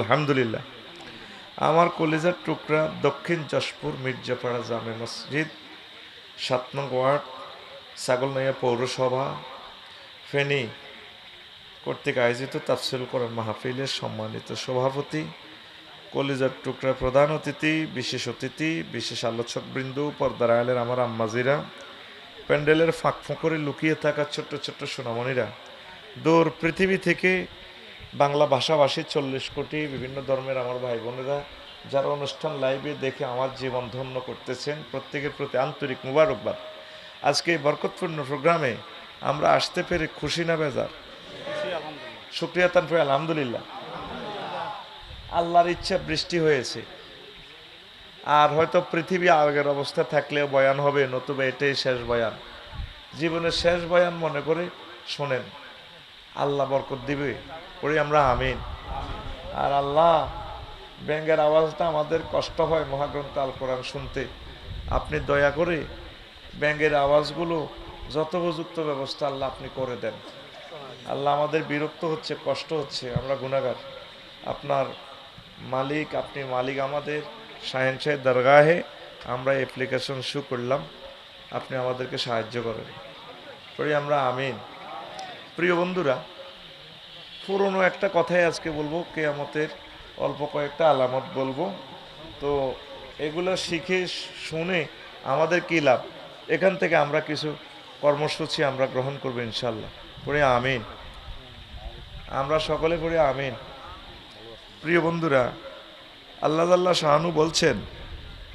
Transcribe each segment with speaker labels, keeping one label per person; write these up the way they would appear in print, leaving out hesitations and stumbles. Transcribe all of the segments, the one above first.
Speaker 1: আলহামদুলিল্লাহ। আমার কলিজার টুকরা দক্ষিণ যশপুর মির্জাপাড়া জামে মসজিদ ৭ নং ওয়ার্ড ছাগলনাইয়া পৌরসভা ফেনী কর্তৃক আয়োজিত তাফসিরুল কোরআন মাহফিলের সম্মানিত সভাপতি, কলিজার টুকরা প্রধান অতিথি, বিশেষ আলোচকবৃন্দ, পর্দার আড়ালের আমার আম্মাজিরা, প্যান্ডেলের ফাঁক ফোঁকরে লুকিয়ে থাকা ছোট্ট ছোট্ট সোনামণিরা, দূর পৃথিবী থেকে বাংলা ভাষাভাষী 40 কোটি বিভিন্ন ধর্মের আমার ভাই বোনেরা যারা অনুষ্ঠান লাইভে দেখে আমার জীবন ধন্য করতেছেন, প্রত্যেকের প্রতি আন্তরিক মুবারকবাদ। আজকে এই বরকতপূর্ণ প্রোগ্রামে আমরা আসতে পেরে খুশি না বেজার? শুকরিয়া তানফি আলহামদুলিল্লাহ। আল্লাহর ইচ্ছা বৃষ্টি হয়েছে, আর হয়তো পৃথিবী আগের অবস্থা থাকলেও বয়ান হবে, নতুবা এটাই শেষ বয়ান, জীবনের শেষ বয়ান মনে করে শোনেন। আল্লাহ বরকত দিবে, পড়ি আমরা আমিন। আর আল্লাহ, ব্যাঙ্গের আওয়াজটা আমাদের কষ্ট হয় মহাগ্রন্থ আল কোরআন শুনতে, আপনি দয়া করে ব্যাঙ্গের আওয়াজগুলো যথোপযুক্ত ব্যবস্থা আল্লাহ আপনি করে দেন। আল্লাহ, আমাদের বিরক্ত হচ্ছে, কষ্ট হচ্ছে, আমরা গুনাহগার, আপনার মালিক আপনি মালিক আমাদের। শাহেন শাহের দরগাহে আমরা অ্যাপ্লিকেশন শু করলাম, আপনি আমাদেরকে সাহায্য করেন, পড়ি আমরা আমিন। প্রিয় বন্ধুরা, পুরনো একটা কথাই আজকে বলবো, কেয়ামতের অল্প কয়েকটা আলামত বলবো। তো এগুলো শিখে শুনে আমাদের কী লাভ, এখান থেকে আমরা কিছু কর্মসূচি আমরা গ্রহণ করবো ইনশাল্লাহ, পড়ে আমিন। আমরা সকলে পড়ে আমিন। প্রিয় বন্ধুরা, আল্লাহ শাহানু বলছেন,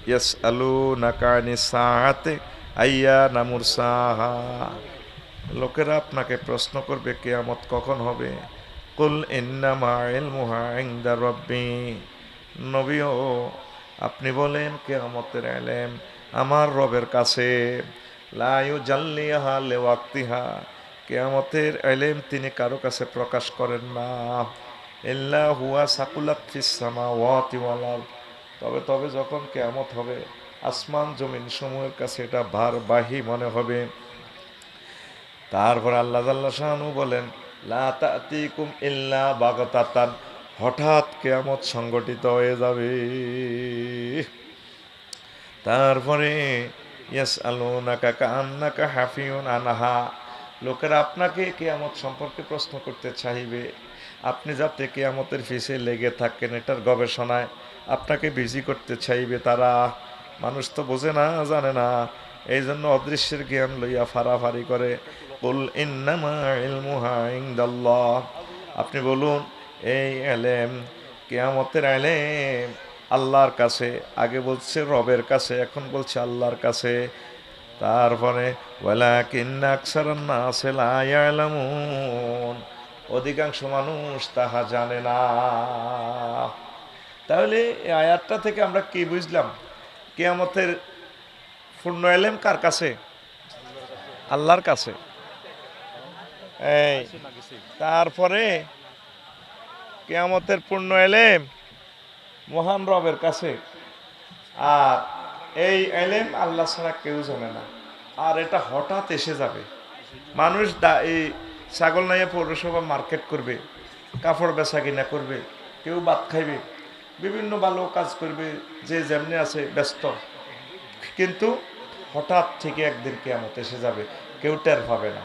Speaker 1: ইয়াস আলু নাকানি সাহাতে আইয়া নামুর সাহা, লোকেরা আপনাকে প্রশ্ন করবে কেয়ামত কখন হবে। কুল ইন্নামা ইলমুহা ইনদা রাব্বি, নবীও আপনি বলেন কিয়ামতের ইলম আমার রবের কাছে। লা ইউজাল্লিহা লিওয়াক্তিহা, কিয়ামতের ইলম তিনি কারো কাছে প্রকাশ করেন না। ইল্লা হুয়া সাকুলাত ফিস সামাওয়াতি ওয়াল আরদ, তবে যখন কিয়ামত হবে আসমান জমিন সমূহের কাছে এটা ভারবাহী মনে হবে। তারপর আল্লাহ জাল্লা শানু বলেন, লা তাতিকুম ইল্লা বাগতাতান, হঠাৎ কিয়ামত সংগঠিত হয়ে যাবে। তারপরে ইয়াসআলুনাকা কাআন্নাকা হাফিউন আনহা, লোকেরা আপনাকে কিয়ামত সম্পর্কে প্রশ্ন করতে চাইবে, আপনি যাতে কিয়ামতের পিছে লেগে থাকেন এটার গবেষণায় আপনাকে বিজি করতে চাইবে তারা। মানুষ তো বোঝে না, জানে না, এই জন্য অদৃশ্যের জ্ঞান লইয়া ফারাফারি করে। কুল ইন্নামা ইলমুহা ইনদাল্লাহ, আপনি বলুন এই এলেম, কিয়ামতের এলেম আল্লাহর কাছে। আগে বলছে রবের কাছে, এখন বলছে আল্লাহর কাছে। তারপরে ওয়ালাকিন্না আকসারান নাসি লা ইয়ালামুন, অধিকাংশ মানুষ তাহা জানে না। তাহলে এই আয়াতটা থেকে আমরা কি বুঝলাম? কিয়ামতের পূর্ণ এলেম কার কাছে? আল্লাহর কাছে। এই তারপরে কিয়ামতের পূর্ণ এলেম মহান রবের কাছে, আর এই এলেম আল্লাহ ছাড়া কেউ জানে না। আর এটা হঠাৎ এসে যাবে। মানুষ এই ছাগলনাইয়া পৌরসভা মার্কেট করবে, কাপড় বেচা কিনা করবে, কেউ ভাত খাইবে, বিভিন্ন ভালো কাজ করবে, যে যেমনি আছে ব্যস্ত, কিন্তু হঠাৎ থেকে একদিন কিয়ামত এসে যাবে, কেউ টের পাবে না।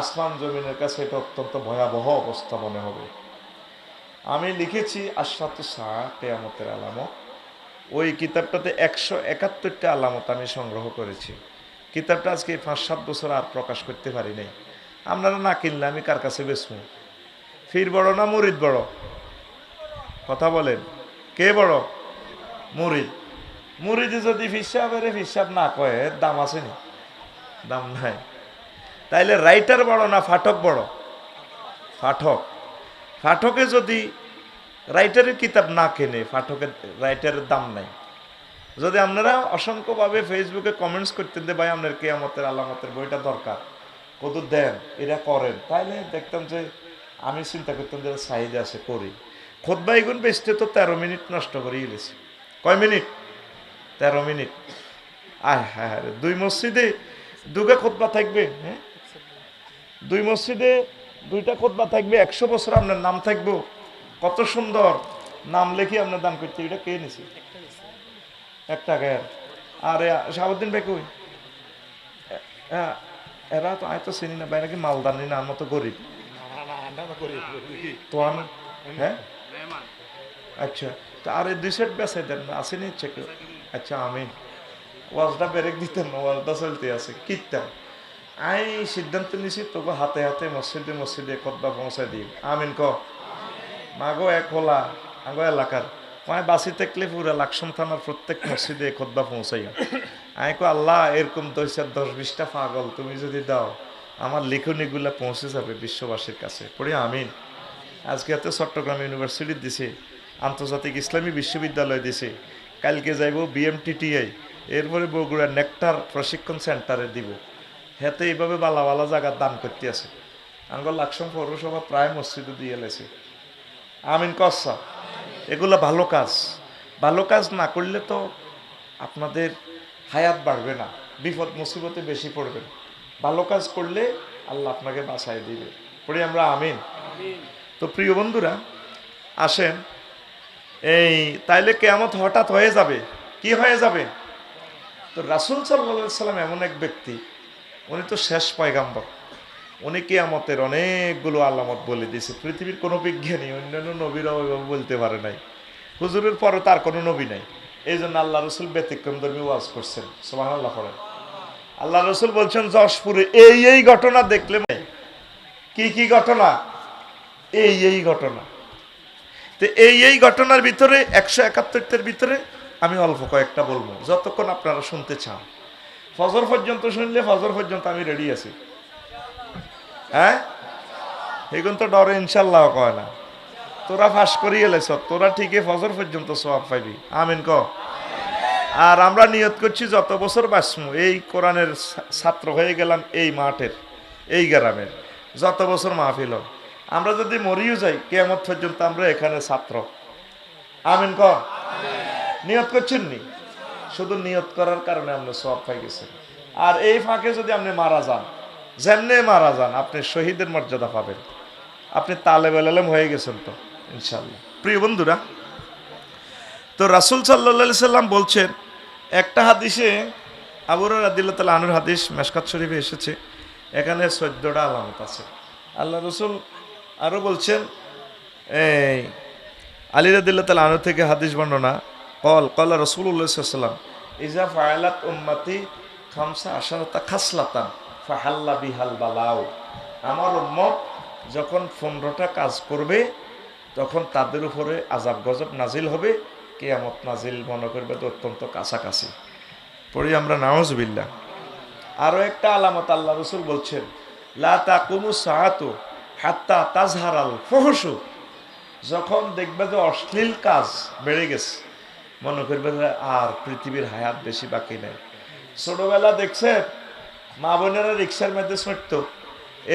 Speaker 1: আসমান জমিনের কাছে এটা অত্যন্ত ভয়াবহ অবস্থা মনে হবে। আমি লিখেছি আশরাতু সাআ, কিয়ামতের আলামত। ওই কিতাবটাতে 171টা আলামত আমি সংগ্রহ করেছি। কিতাবটা আজকে 5-7 বছর আর প্রকাশ করতে পারি নাই। আপনারা না কিনলে আমি কার কাছে বেচবো? ফির বড় না মুরিদ বড়? কথা বলেন, কে বড়? মুরিদ। মুরিদে যদি হিসাব না কয়ে দাম আছে নি? দাম নাই। তাইলে রাইটার বড় না ফাটক বড়? ফাটক। ফাটকে যদি রাইটারের কিতাব না কেনে, ফাটকের রাইটারের দাম নাই। যদি আপনারা অসংখ্যভাবে ফেসবুকে কমেন্টস করতেন যে ভাই আপনার কিয়ামতের আলামতের বইটা দরকার, কত দেন, এরা করেন, তাইলে দেখতাম যে আমি চিন্তা করতাম যে চাহিদা আছে, করি। খুতবাইগুন বেচতে তো 13 মিনিট নষ্ট করেই গেছি। কয় মিনিট? 13 মিনিট। আয় হ্যাঁ, দুই মসজিদে দুগা খুতবা থাকবে। হ্যাঁ, দুই মসজিদে 2টা খুতবা থাকবে, 100 বছর আপনার নাম থাকবো, কত সুন্দর। নাম লেখি আপনার দান করতে, এটা কে নিছে? 1 টাকার। আরে শাহাবুদ্দিন ভাই কই? হ্যাঁ, এরা তো আমি তো চিনি না ভাই, নাকি মালদানি না, আমার তো গরিব তো আমি। হ্যাঁ আচ্ছা, তো আর 2 সেট বেসাই দেন না, আসেনি ইচ্ছে কেউ? আচ্ছা আমি ওয়াজটা ব্রেক দিতেন না, ওয়াজটা চলতে আছে কীর্তন। আই সিদ্ধান্ত নিছি তোকে হাতে হাতে মসজিদে মসজিদে খুতবা পৌঁছাই দিই। আমিন ক। মাগো এক হলা আগো এলাকার মানে বাসি থাকলে পুরা লাকসাম থানার প্রত্যেক মসজিদে খুতবা পৌঁছাই। আমি কো আল্লাহ, এরকম 10-20টা পাগল তুমি যদি দাও, আমার লেখনীগুলা পৌঁছে যাবে বিশ্ববাসীর কাছে। পড়ি আমিন। আজকে এত চট্টগ্রাম ইউনিভার্সিটি দিছে, আন্তর্জাতিক ইসলামী বিশ্ববিদ্যালয় দিছে, কালকে যাইব বিএমটিটিআই, এরপরে বগুড়া নেকটার প্রশিক্ষণ সেন্টারে দিব। হেতে এইভাবে বালা বালা জায়গার দান করতে আছে। আঙ্গল লাকসাম পৌরসভা প্রায় মসজিদে দিয়ে লেছে। আমিন কসা। এগুলো ভালো কাজ। ভালো কাজ না করলে তো আপনাদের হায়াত বাড়বে না, বিপদ মুসিবতে বেশি পড়বেন। ভালো কাজ করলে আল্লাহ আপনাকে বাঁচাই দিবে। পড়ি আমরা আমিন। তো প্রিয় বন্ধুরা আসেন, এই তাইলে কেয়ামত হঠাৎ হয়ে যাবে। কি হয়ে যাবে? তো রাসূল সাল্লাল্লাহু আলাইহি সাল্লাম এমন এক ব্যক্তি, উনি তো শেষ পয়গাম্বর। উনি কিয়ামতের অনেকগুলো আলামত বলে দিয়েছে। পৃথিবীর কোনো বিজ্ঞানী অন্যান্য নবীরাও ওইভাবে বলতে পারে নাই। হুজুরের পরে তার কোনো নবী নাই। এই জন্য আল্লাহ রসুল ব্যতিক্রমধর্মী ওয়াজ করছেন। সুবহানাল্লাহ পড়েন। আল্লাহ রসুল বলছেন যশপুরে এই ঘটনা দেখলে, কি কি ঘটনা? এই ঘটনা। তো এই ঘটনার ভিতরে 171টার ভিতরে আমি অল্প কয়েকটা বলবো, যতক্ষণ আপনারা শুনতে চান। ফজর পর্যন্ত শুনলে ফজর পর্যন্ত আমি রেডি আছি। হ্যাঁ, এখন তো ডরে ইনশাল্লাহ কয় না। তোরা ফাঁস করিয়ে এলেছ, তোরা ঠিকই ফজর পর্যন্ত সওয়াব পাইবি। আমিন ক। আর আমরা নিয়ত করছি যত বছর বাঁচমু, এই কোরআনের ছাত্র হয়ে গেলাম, এই মাঠের এই গ্রামের যত বছর মাহফিল হোক, আমরা যদি মরিও যাই কিয়ামত পর্যন্ত আমরা এখানে ছাত্র। আমিন ক। নিয়ত করছেন নি? শুধু নিয়ত করার কারণে আপনি সওয়াব পাই গেছেন। আর এই ফাঁকে যদি আপনি মারা যান, যেমনে মারা যান আপনি শহীদের মর্যাদা পাবেন। আপনি তালেবে ইলম হয়ে গেছেন তো ইনশাআল্লাহ। প্রিয় বন্ধুরা, তো রাসূল সাল্লাল্লাহু আলাইহি সাল্লাম বলছেন একটা হাদিসে, আবু হুরায়রা রাদিয়াল্লাহু তাআলা আনহুর হাদিস, মেশকাত শরীফে এসেছে, এখানে 14টা আলামত আছে। আল্লাহ রসুল আরও বলছেন, এই আলী রাদিয়াল্লাহু তাআলা আনহু থেকে হাদিস বর্ণনা, ক্বালা রাসূলুল্লাহ সাল্লাল্লাহু আলাইহি ওয়াসাল্লাম ইজা ফাআলাত উম্মতি খামসা আশারাতা খাসলাতান ফাহাল্লা বিহাল বালাউ। আমার উম্মত যখন 15টা কাজ করবে তখন তাদের উপরে আযাব গজব নাজিল হবে, কিয়ামত নাজিল মনে করবে তো অত্যন্ত কাছাকাছি। পড়ি আমরা নাউজুবিল্লাহ। আরও একটা আলামত আল্লাহ রসুল বলছেন, লা তাকুমু সাআতু হাত্তা তাজহারাল ফুহশু। যখন দেখবে যে অশ্লীল কাজ বেড়ে গেছে, মনে করবে যে আর পৃথিবীর হায়াত বেশি বাকি নেই। ছোটবেলা দেখছেন মা বোনেরা রিক্সার মধ্যে ছুটতো,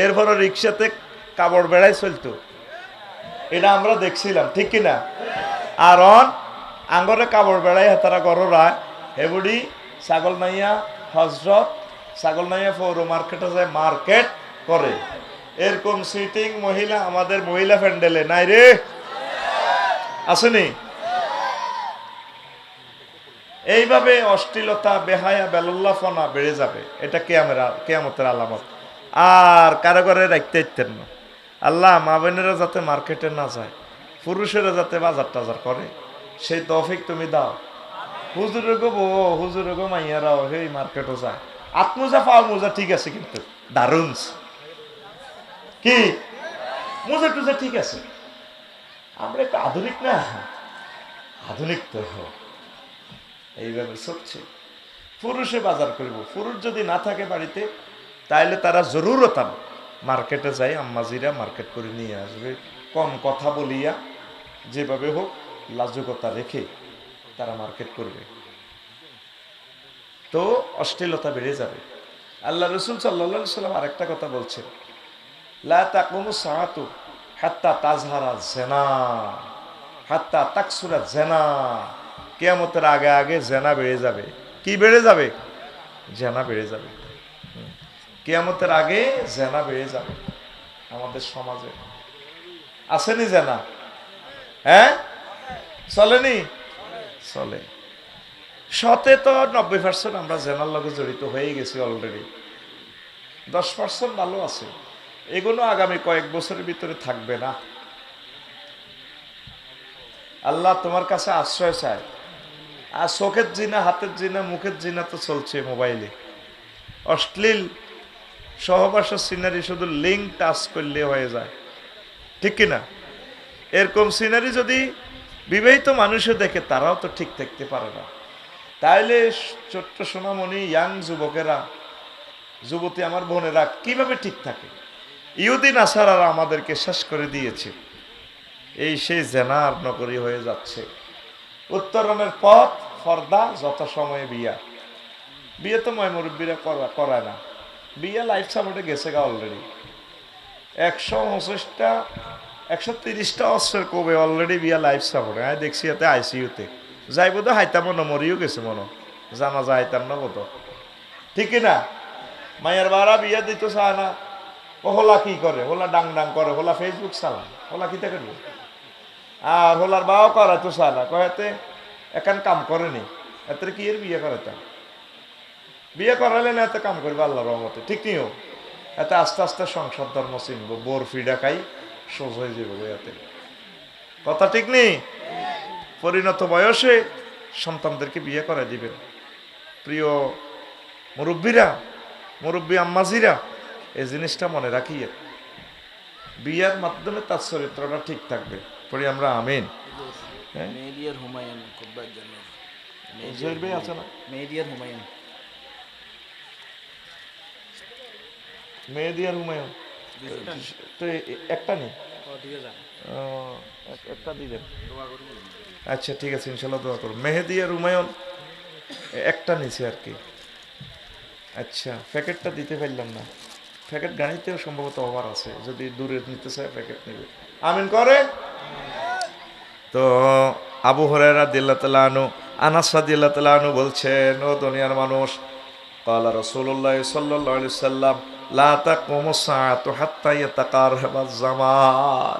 Speaker 1: এরপরও রিক্সাতে কাপড় বেড়াই চলতো, এটা আমরা দেখছিলাম, ঠিক কিনা? আর আঙ্গরে কাপড় বেড়াই হাতারা গররা হেবুড়ি ছাগলনাইয়া হজরত, ছাগলনাইয়া পৌর মার্কেটে যায় মার্কেট করে। এরকম সিটিং মহিলা আমাদের মহিলা প্যান্ডেলে নাই রে, আসেনি? এইভাবে অশ্লীলতা, বেহায়া, বেলল্লাফনা বেড়ে যাবে। এটা কিয়ামতের আলামত। আর কারো ঘরে রাখতে ইতেন না। আল্লাহ মা বোনেরা যাতে মার্কেটে না যায়, পুরুষেরা যাতে বাজার টাজার করে, সেই তৌফিক তুমি দাও। হুজুরে গো হুজুরে গো মাইয়ারাও সেই মার্কেটও যায়। আত্মজা পাও মোজা ঠিক আছে, কিন্তু দারুণ কি মোজা টুজা ঠিক আছে। আমরা একটু আধুনিক না, আধুনিক তো এইভাবে চলছে। পুরুষে বাজার করব, পুরুষ যদি না থাকে বাড়িতে তাইলে তারা জরুরতান মার্কেটে যাই, আম্মাজিরা মার্কেট করে নিয়ে আসবে, কম কথা বলিয়া যেভাবে হোক লাজুকতা রেখে তারা মার্কেট করবে। তো অশ্লীলতা বেড়ে যাবে। আল্লাহ রসুল সাল্লাল্লাহু আলাইহি সাল্লাম আরেকটা কথা বলছেন, লা তাকুমু সাআতু হাত্তা তাজহারা জিনা হাত্তা তাকসুরা জিনা। কিয়ামতের আগে আগে জেনা বেড়ে যাবে। কি বেড়ে যাবে? জেনা বেড়ে যাবে। কিয়ামতের আগে জেনা বেড়ে যাবে। আমাদের সমাজে আসেনি জেনা? হ্যাঁ, চলেনি? চলে। শতে তো 90% আমরা জেনার লগে জড়িত হয়ে গেছি অলরেডি। 10% ভালো আছে, এগুলো আগামী কয়েক বছরের ভিতরে থাকবে না। আল্লাহ তোমার কাছে আশ্রয় চায়। আর চোখের জিনা, হাতের জিনা, মুখের জিনা তো চলছে মোবাইলে। অশ্লীল সহবাসের সিনারি শুধু লিঙ্ক টাচ করলে হয়ে যায়, ঠিক কিনা? এরকম সিনারি যদি বিবাহিত মানুষও দেখে, তারাও তো ঠিক থাকতে পারে না। তাইলে ছোট্ট সোনামণি, ইয়াং যুবকেরা, যুবতী আমার বোনেরা কিভাবে ঠিক থাকে? ইহুদি নাসারারা আমাদেরকে শেষ করে দিয়েছে। এই সেই জেনার নগরী হয়ে যাচ্ছে। উত্তরণের পথ ফর্দা, যত সময়ে বিয়া। বিয়ে তো ময় মুরব্বীরা করায় না। বিয়ে লাইফ সাপোর্টে গেছে গা অলরেডি। 129টা 130টা অস্ত্রের কবে অলরেডি বিয়া লাইফ সাপোর্টে। আমি দেখছি এতে আইসিইউতে যাইব তো হাইতাম মনে, মরিও গেছে মনে, জানা যায় হাইতাম না কত, ঠিক কিনা? মায়ের বাড়া বিয়া দিত চায় না। ও হোলা কি করে? হোলা ডাং ডাং করে, হোলা ফেসবুক চালায়, হোলা কি করবে? আর হোলার বাও করা তো চায় না, কয়াতে একান কাম করেনি, এতে কি এর বিয়ে করে? তা বিয়ে করালে না এত কাম করবে আল্লাহর রহমতে, ঠিক নিও। এতে আস্তে আস্তে সংসার ধর্ম চিনব, বোর ফিডা খাই সোজ হয়ে যাবে। এতে কথা ঠিক নেই? পরিণত বয়সে সন্তানদেরকে বিয়ে করে দিবেন। প্রিয় মুরব্বীরা, মুরব্বী আম্মাজিরা, এই জিনিসটা মনে রাখিয়ে বিয়ের মাধ্যমে তার চরিত্রটা ঠিক থাকবে। পড়ি আমরা আমিন।
Speaker 2: মেহেদিয়ার হুমায়ুন খুববার জন্য
Speaker 1: আছে না?
Speaker 2: মেহেদিয়ার হুমায়ুন,
Speaker 1: মেহেদিয়ার হুমায়ুন তো একটা নেই, একটা দিবেন। আচ্ছা ঠিক আছে, ইনশাল্লাহ দোয়া করুন। মেহেদিয়ার হুমায়ুন একটা নিচে আর কি। আচ্ছা, প্যাকেটটা দিতে পারলাম না। প্যাকেট গাড়িতেও সম্ভবত ওভার আছে, যদি দূরে নিতে চায় প্যাকেট নেবে। আমিন করে। তো আবু হুরায়রা রাদিয়াল্লাহু তাআলা আনহু, আনাস রাদিয়াল্লাহু তাআলা আনহু বলছেন, ও দুনিয়ার মানুষ, ক্বালা রাসূলুল্লাহ সাল্লাল্লাহু আলাইহি সাল্লাম, লা তাকুমু সাআতু হাত্তা ইয়াতাকাররাবাজ জামান।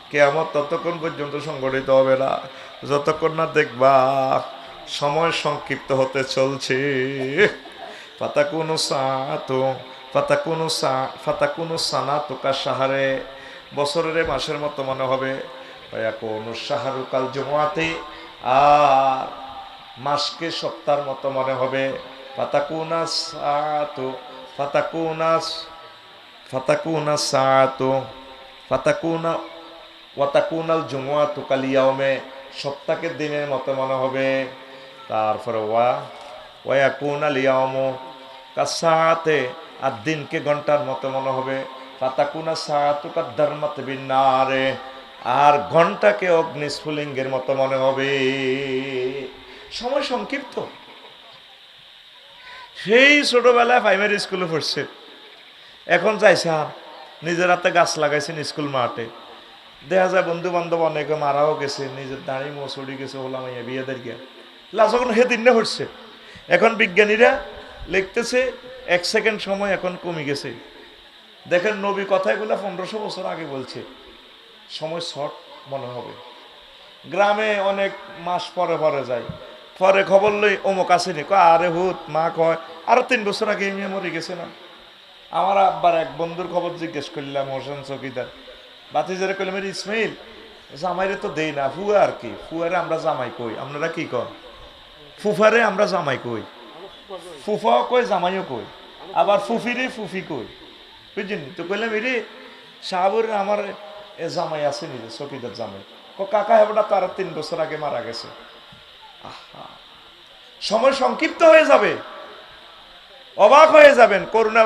Speaker 1: কিয়ামত ততক্ষণ পর্যন্ত সংঘটিত হবে না যতক্ষণ না দেখবা সময় সংক্ষিপ্ত হতে চলছে। ফাতাকুনু সাআতু ফাতাকুনু সানাতু কাশাহরে, বছরের মাসের মতো মনে হবে। ফায়াকুনু শাহরু কাল জুমআতি, আর মাসকে সপ্তাহের মতো মনে হবে। ফাতাকুনা সাআতু ফাতাকুনা সাআতু ফাতাকুনা ওয়াতাকুনাল জুমআতু কাল ইয়াউমে, সপ্তাহের দিনের মতো মনে হবে। তারপরে ওয়ায়াকুনাল ইয়াউমু কাসাআতে, আর দিনকে ঘন্টার মতো মনে হবে। ফাতাকুনা সাআতু কাদ্দারমাত বিন্নারে, আর ঘন্টাকে অগ্নিস্ফুলিঙ্গের মতো মনে হবে। সময় সংক্ষিপ্ত। সেই ছোটবেলায় প্রাইমারি স্কুলে পড়ছে, এখন যাইছে নিজের হাতে গাছ লাগাইছেন স্কুল মাঠে। দেখা যায় বন্ধু বান্ধব অনেকে মারাও গেছে, নিজের দাঁড়ি মসুড়ি গেছে, হলাম বিয়েদের গিয়া লাস্ট যখন সেদিন হচ্ছে। এখন বিজ্ঞানীরা লিখতেছে 1 সেকেন্ড সময় এখন কমে গেছে। দেখেন নবী কথাগুলো 1500 বছর আগে বলছে, সময় শর্ট মনে হবে। গ্রামে অনেক মাস পরে পরে যায়, পরে খবর লই অমুক আসেনি, কয় আরে হুত মা কয় আরো 3 বছর আগে এমনি মরে গেছে না। আমার আব্বার এক বন্ধুর খবর জিজ্ঞেস করলাম, হোসেন চকিদার, বাতিজারে কইলাম ইসমাইল জামাইরে তো দেই না, ফুয়া আর কি, ফুয়ারে আমরা জামাই কই, আপনারা কি কন? ফুফারে আমরা জামাই কই, ফুফাও কই জামাইও কই, আবার ফুফিরে ফুফি কই, বুঝছেন? তো কইলাম এরে শাহাবুর আমার জামাই আছে নিজে চকিদার জামাই। কাকা হেবটা তার 3 বছর আগে মারা গেছে। আহা, সময় সংক্ষিপ্ত হয়ে যাবে, অবাক হয়ে যাবেন। করোনা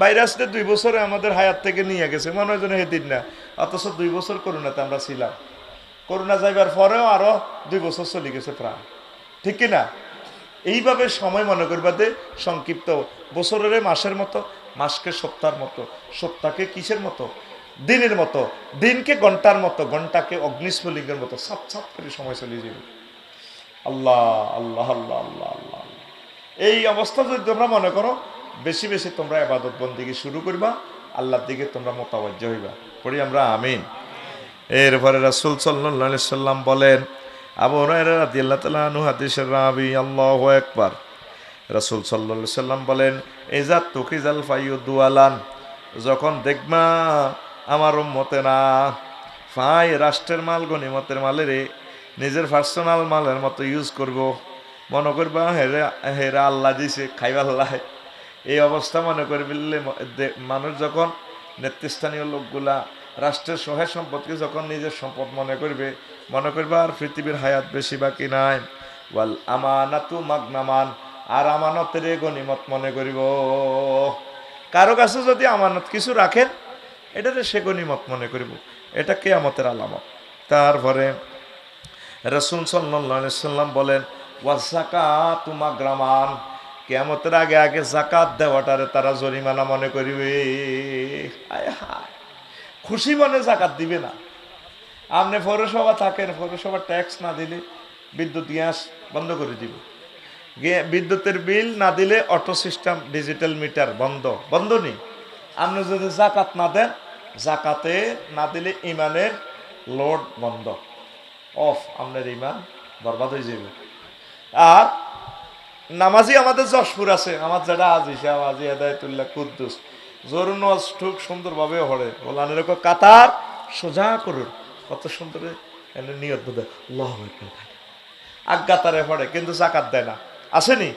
Speaker 1: ভাইরাসটা 2 বছরে আমাদের হায়াত থেকে নিয়ে গেছে, মনে হয় যেন হেদিন না, অথচ 2 বছর করোনাতে আমরা ছিলাম। করোনা যাইবার পরেও আরো 2 বছর চলে গেছে প্রায়, ঠিক কিনা? এইভাবে সময় মনে করবাতে সংক্ষিপ্ত, বছরের মাসের মতো, মাসকে সপ্তাহের মতো, সপ্তাহকে কিসের মতো? দিনের মতো, দিনকে ঘন্টার মতো, ঘন্টাকে অগ্নিস্ফুলিঙ্গের মতো সাপ সাপ করে সময় চলে যাবে। আল্লাহ আল্লাহ আল্লাহ আল্লাহ আল্লাহ। এই অবস্থা যদি তোমরা মনে করো, বেশি বেশি তোমরা ইবাদত বন্দেগী শুরু করবা, আল্লাহর দিকে তোমরা মোতাওয়াজ্জহ হইবা। পড়ি আমরা আমিন। এরপরে রাসূল সাল্লাল্লাহু আলাইহি সাল্লাম বলেন, আবু হুরায়রা রাদিয়াল্লাহু তাআলা আনহু হাদিসের রাবি, আল্লাহু আকবার। রাসূল সাল্লাল্লাহু আলাইহি সাল্লাম বলেন, ইজা তুকিজাল ফায়ুদওয়ালান, যখন দেখবা আমার উম্মতেরা ফাই রাষ্ট্রের মাল গনিমতের মালেরে নিজের পার্সোনাল মালের মতো ইউজ করব, মনে করবা হেরা আল্লাহ দিছে খাইবাল্লাহ, এই অবস্থা মনে করবে। মানুষ যখন নেতৃস্থানীয় লোকগুলা রাষ্ট্রের সহায় সম্পদকে যখন নিজের সম্পদ মনে করবে, মনে করবে আর পৃথিবীর হায়াত বেশি বাকি নাই। ওয়াল আমানাতু মাগনামান, আর আমানতের গনিমত মনে করিব। কারো কাছে যদি আমানত কিছু রাখেন, এটাতে সে গনিমত মনে করিব, এটা কিয়ামতের আলামত। তারপরে রাসূল সাল্লাল্লাহু আলাইহি সাল্লাম বলেন, ওয়াজ যাকাতু মাগরামান, কিয়ামতের আগে আগে যাকাত দেওয়াটারে তারা জরিমানা মনে করিবে। হায় হায়, খুশি মনে যাকাত দিবে না। আপনি পৌরসভা থাকেন, পৌরসভা ট্যাক্স না দিলে বিদ্যুৎ গ্যাস বন্ধ করে দিব, বিদ্যুতের বিল না দিলে অটো সিস্টেম ডিজিটাল মিটার বন্ধ নেই। আপনি যদি যাকাত না দেন, যাকাতে না দিলে ইমানের লোড বন্ধ অফ, আপনার ইমান বরবাদ হয়ে যাবে। আর নামাজি আমাদের যশপুর আছে, আমার যেটা আজি সাহেব, আজি হেদায়েতুল্লাহ কুদ্দুস, জরুন খুব সুন্দরভাবে হরে বলান, এরকম কাতার সোজা করুন, কত সুন্দর নিয়ত বোধ আজ্ঞাতারে পড়ে, কিন্তু জাকাত দেয় না। আসেনি?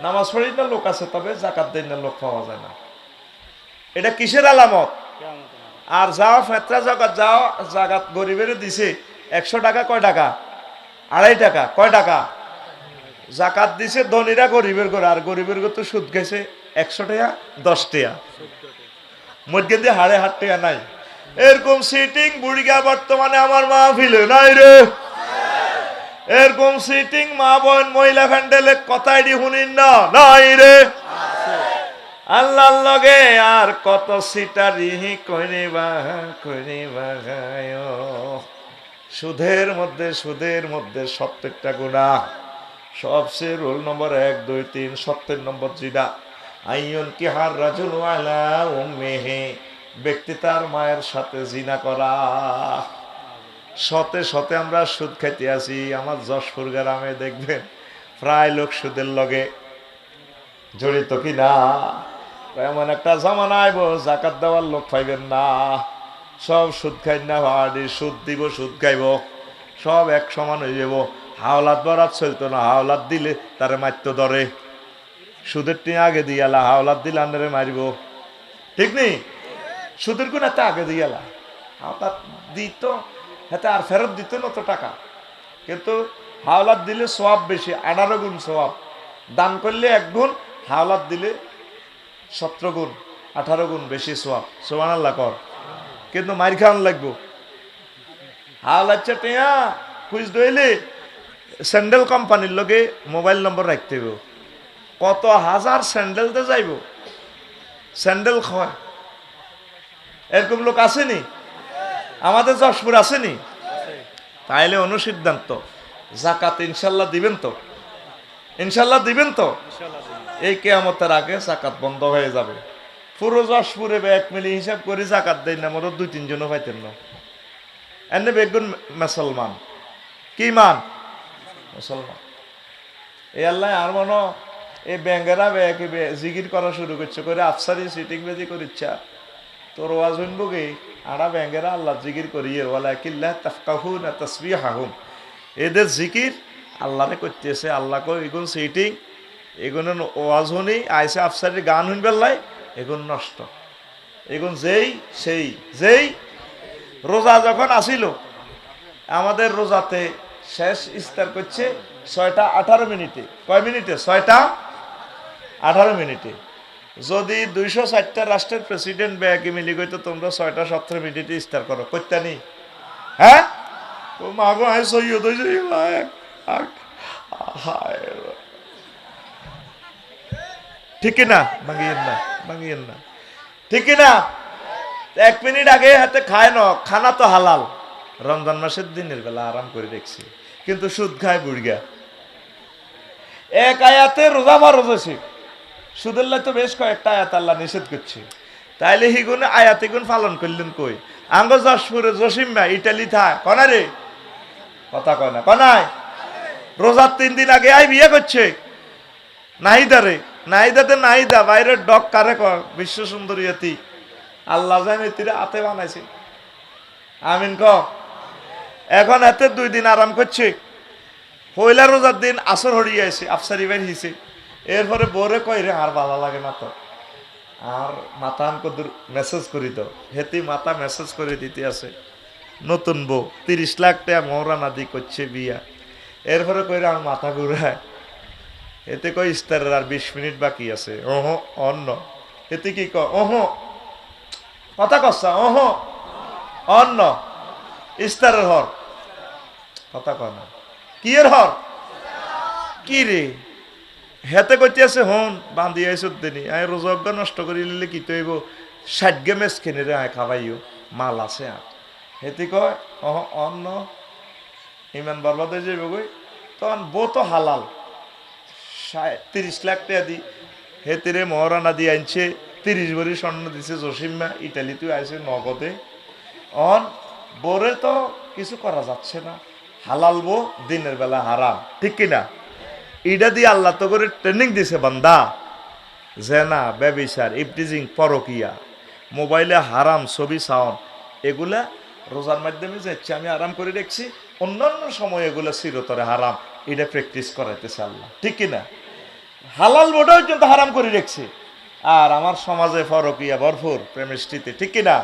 Speaker 1: নামাজ পড়ি না লোক আছে, তবে জাকাত দেয় না লোক পাওয়া যায় না। এটা কিসের আলামত? আর যাও ফেতরা জাকাত, যাও জাকাত গরিবের দিছে 100 টাকা, কয় টাকা? 2.5 টাকা। কয় টাকা? জাকাত দিছে ধনীরা গরিবের ঘরে, আর গরিবের ঘর তো সুদ গেছে 100 টাকা 10 টাকা, মধ্যে দিয়ে হাড়ে 8 টাকা নাই। এরকম সিটিং বুড়িগা বর্তমানে আমার মাহফিলে নাই রে। এরকম সিটিং মা বোন মহিলা ফ্যান্ডেলে কথাই দি শুনিন না, নাই রে। আল্লাহর লগে আর কত সিটারি কইরিবা সুদের মধ্যে প্রত্যেকটা গুনাহ। সবচেয়ে রোল নম্বর 1, 2, 3 সত্যের নম্বর যেটা, আইয়ুন কিহার রাজুল আলা উম্মিহি, ব্যক্তি তার মায়ের সাথে জিনা করা। শতে আমরা সুদ খাইতে আছি। আমার যশপুর গ্রামে দেখবেন প্রায় লোক সুদের লগে জড়িত কিনা। এমন একটা জামানা আইব, জাকাত দেওয়ার লোক পাইবেন না, সব সুদ খাই না, সুদ দিব সুদ খাইব, সব এক সমান হয়ে যাব। হাওলাত বরাত চলতো না, হাওলাত দিলে তারে মারতে ধরে, সুদের টিয়া আগে দিয়ালা, হাওলাত দিলে আন্দারে মারিব, ঠিক নেই? সুদের গুণ এত আগে দিয়ালা, হাওলাত দিত হাতে আর ফেরত দিত না তো টাকা, কিন্তু হাওলাত দিলে সওয়াব বেশি, 18 গুণ সওয়াব। দান করলে 1 গুণ, হাওলাত দিলে 17 গুণ, 18 গুণ বেশি সওয়াব। সুবহানাল্লাহ কর। কিন্তু মার খাওয়ান লাগবো। হাওলাত টিয়া খুঁজ দইলে স্যান্ডেল কোম্পানির লগে মোবাইল নম্বর রাখতে হবে, কত হাজার স্যান্ডেলতে যাইব, স্যান্ডেল খায়। এরকম লোক আসেনি আমাদের যশপুর? আসেনি? তাইলে অনুসিদ্ধান্ত, জাকাত ইনশাল্লাহ দিবেন তো? ইনশাল্লাহ দিবেন তো? এই কিয়ামতের আগে জাকাত বন্ধ হয়ে যাবে। পুরো যশপুরে 1 মিলি হিসাব করে জাকাত দেয় না, মোট 2-3 জনও পাইতেন না। এনে বেগুন মুসলমান, কি মান? মুসলমান। এই আল্লাহ আর মনো এই ব্যাঙ্গেরা জিগির করা শুরু করছে, করে আফসারি সিটিং বেজি করিচ্ছা, তোর ওয়াজ হইব গে আড়া ব্যাঙ্গেরা আল্লাহ জিকির করিয়ে ওয়ালা কিল্লাহ তাফকাহুন তাসবিহাহুম, এদের জিকির আল্লাহরে করতেছে। আল্লাহ কই এগুন সিটিং, এগুন ওয়াজ শুনি আইসে আফসারির গান শুনবার লাই, এগুন নষ্ট। এগুন যেই রোজা যখন আসিল, আমাদের রোজাতে শেষ ইফতার করছে 6টা 18 মিনিটে। কয় মিনিটে? 6টা 18 মিনিটে। যদি 204টা রাষ্ট্রের প্রেসিডেন্ট ব্যাগে মিলি গইতো, তোমরা 6টা 17 মিনিটে ইফতার করো, করতানি? হ্যাঁ, তো মাগো আই সৈয়দ হয়ে যাই, ঠিক না? ভাঙিয়েন না, ঠিক না? 1 মিনিট আগে হাতে খায় না, খানা তো হালাল, রমজান মাসের দিনের বেলা আরাম করে দেখছি, কিন্তু সুদ খায় বুড়িগা। 1 আয়াতে রোজা ফরজ হয়েছে, সুদের লাই তো বেশ কয়েকটা আয়াত আল্লাহ নিষেধ করছে। তাইলে হিগুন আয়াত এগুন পালন করলেন কই? আঙ্গ যশপুরে জসিম ভাই ইটালি থা কনা রে, কথা কয় না, কয় নাই? রোজার 3 দিন আগে আই বিয়ে করছে নাহিদারে, নাহিদাতে নাহিদা বাইরের ডক কারে কয়? বিশ্ব সুন্দরী এতি, আল্লাহ জানে এতিরে হাতে বানাইছে। আমিন ক। এখন এতে 2 দিন আরাম করছে। পয়লা রোজার দিন আসর হরিয়ে আছে, আফসারি বাইর হিসে। এরপরে বোরে কয় রে আর ভালো লাগে না তো, আর মাথা কদুর মেসেজ করি তো, হেতি মাথা মেসেজ করে দিতে আছে। নতুন বউ 30 লাখ টাকা মহরানা দি করছে বিয়া। এরপরে কইরা আমার মাথা ঘুরায়। এতে কই ইস্তারের আর 20 মিনিট বাকি আছে। ওহো অন্য। এতে কি ক? ওহো কথা কসা, ওহো অন্য ইস্তারের হর। কথা কয় না। কি এর হর? কি রে? হেতে কইতে আছে হন বান্ধি আইসুদ দিনি আয় রোজা নষ্ট করি লিলে কি তৈব 60 গে মেস কিনে রে আয় খাবাইও মাল আছে আর। হেতে কয় ওহ অন্য ইমান বরবাদ হয়ে যাবে গই। তখন বো তো হালাল 30 লাখ টাকা দি হেতিরে মহারানা দিয়ে আনছে, 30 ভরি স্বর্ণ দিছে জসিম্মা, ইটালিতে আইছে নগদে। অন বোরে তো কিছু করা যাচ্ছে না, হালাল বো দিনের বেলা হারাম, ঠিক কিনা? ইডা দিয়ে আল্লাহ তো করে ট্রেনিং দিছে বান্দা, জেনা, ব্যভিচার, ইফটিজিং, পরকিয়া, মোবাইলে হারাম ছবি সাউন, এগুলা রোজার মাধ্যমে যাচ্ছে আমি আরাম করে দেখছি, অন্যান্য সময় এগুলা চিরতরে হারাম। এটা প্র্যাকটিস করাইতেছে আল্লাহ, ঠিক কিনা? হালাল বোটাও কিন্তু হারাম করে রেখছে। আর আমার সমাজে পরকিয়া ভরপুর প্রেমিষ্টিতে, ঠিক কিনা?